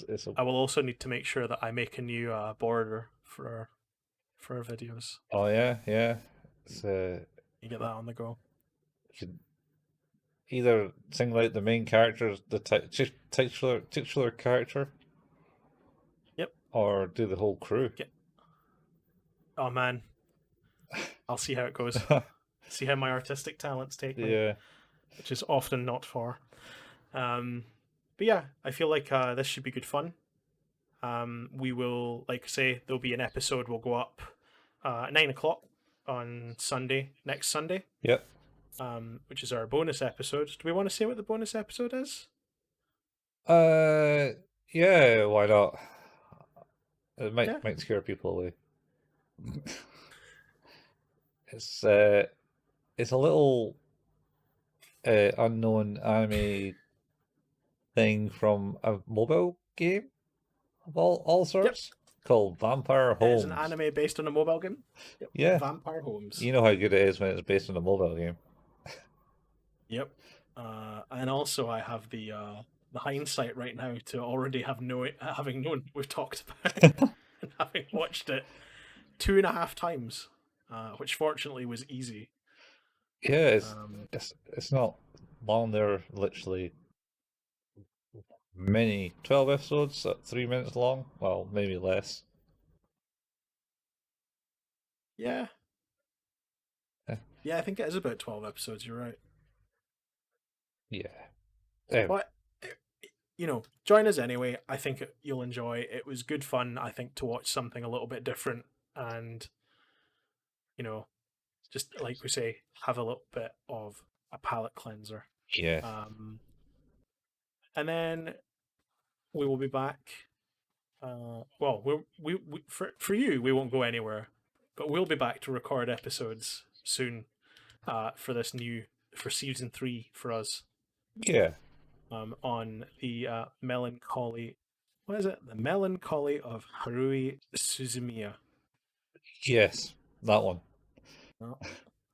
It's a, I will also need to make sure that I make a new border for our videos. oh yeah, yeah. It's You get that on the go. you can either single out the main characters, the titular character, Yep. or do the whole crew. Oh man, I'll see how it goes. See how my artistic talents take me, Yeah, which is often not far. But yeah, I feel like this should be good fun. We will, like say, there'll be an episode will go up at 9 o'clock on Sunday, next Sunday. yep. Which is our bonus episode. Do we want to say what the bonus episode is? Yeah, why not? It Yeah. might scare people away. It's a little unknown anime thing from a mobile game of all sorts called Vampire It is Homes. an anime based on a mobile game. Yep. Yeah. Vampire Homes. You know how good it is when it's based on a mobile game. Yep. And also I have the hindsight right now to already having known we've talked about it and having watched it 2.5 times, which fortunately was easy. Yeah, Um, it's not long. They're literally many 12 episodes at 3 minutes long. Well, maybe less. yeah. Eh. Yeah, I think it is about 12 episodes, you're right. Yeah. But join us anyway. I think you'll enjoy. It was good fun, I think, to watch something a little bit different and just like we say, have a little bit of a palate cleanser. Yeah. And then we will be back. Well, we for you, we won't go anywhere, but we'll be back to record episodes soon. For season 3 for us. Yeah. On the melancholy. What is it? The Melancholy of Haruhi Suzumiya. Yes, that one. Well,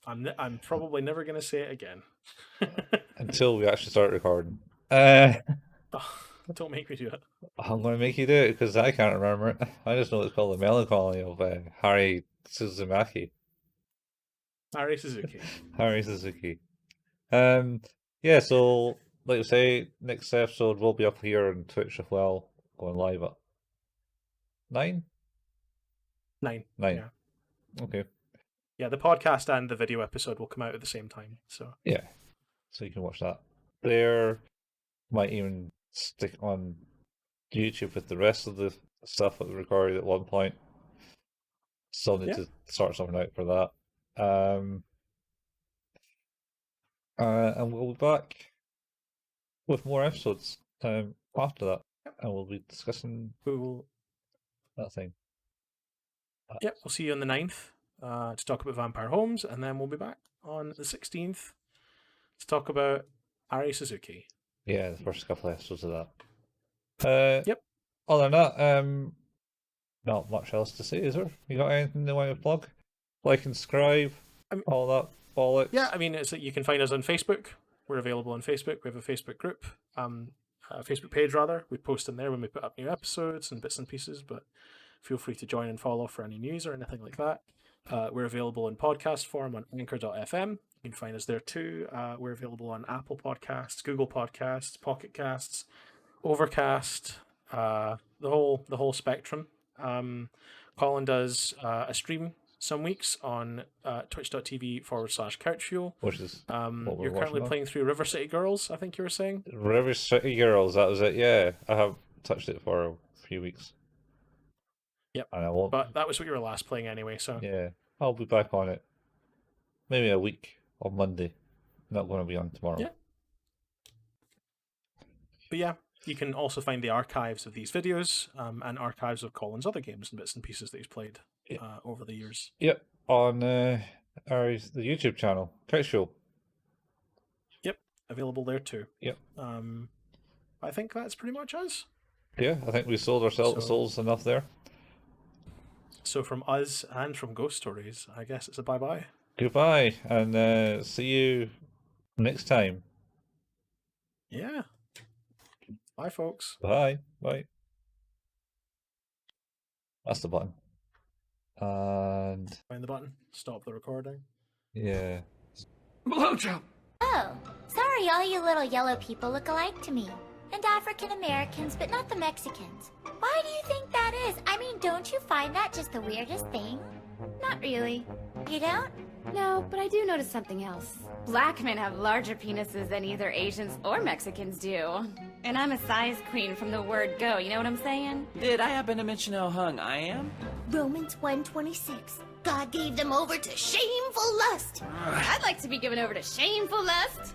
I'm probably never gonna say it again. Until we actually start recording. Don't make me do it. I'm going to make you do it because I can't remember it. I just know it's called The Melancholy of Harry Suzumaki. Harry Suzuki. Harry Suzuki. Yeah, so like I say, next episode will be up here on Twitch as well, going live at 9? 9. 9. Yeah. Okay. Yeah, the podcast and the video episode will come out at the same time. So yeah, so you can watch that there. Might even stick on YouTube with the rest of the stuff that we recorded at one point. Still need to sort something out for that. And we'll be back with more episodes after that, and we'll be discussing that thing. Yep, we'll see you on the 9th to talk about Vampire Homes, and then we'll be back on the 16th to talk about Ari Suzuki. Yeah, the first couple of episodes of that. Yep. Other than that, not much else to say, is there? You got anything you want to plug? Like and subscribe, all that bollocks. Yeah, I mean, it's you can find us on Facebook. We're available on Facebook. We have a Facebook group, a Facebook page rather. We post in there when we put up new episodes and bits and pieces. But feel free to join and follow for any news or anything like that. We're available in podcast form on Anchor.fm. You can find us there too. We're available on Apple Podcasts, Google Podcasts, Pocket Casts, Overcast, the whole spectrum. Colin does a stream some weeks on twitch.tv/couchfuel. Which is you're currently playing through River City Girls, I think you were saying? River City Girls, that was it, yeah. I have touched it for a few weeks. Yep. And I won't. But that was what you were last playing anyway, so. Yeah, I'll be back on it. Maybe a week on Monday. Not going to be on tomorrow. Yeah. But yeah, you can also find the archives of these videos and archives of Colin's other games and bits and pieces that he's played over the years. Yep, on the YouTube channel, Tech Show. Yep, available there too. Yep. I think that's pretty much us. Yeah, I think we sold ourselves souls enough there. So from us and from Ghost Stories, I guess it's a bye-bye. Goodbye, and see you next time. Yeah. Bye, folks. Bye. Bye. That's the button. And Find the button. Stop the recording. yeah. Blowjob! Oh, sorry all you little yellow people look alike to me. And African Americans, but not the Mexicans. Why do you think that is? I mean, don't you find that just the weirdest thing? Not really. You don't? No, but I do notice something else. Black men have larger penises than either Asians or Mexicans do. And I'm a size queen from the word go, you know what I'm saying? Did I happen to mention how hung I am? Romans 1:26. God gave them over to shameful lust. I'd like to be given over to shameful lust.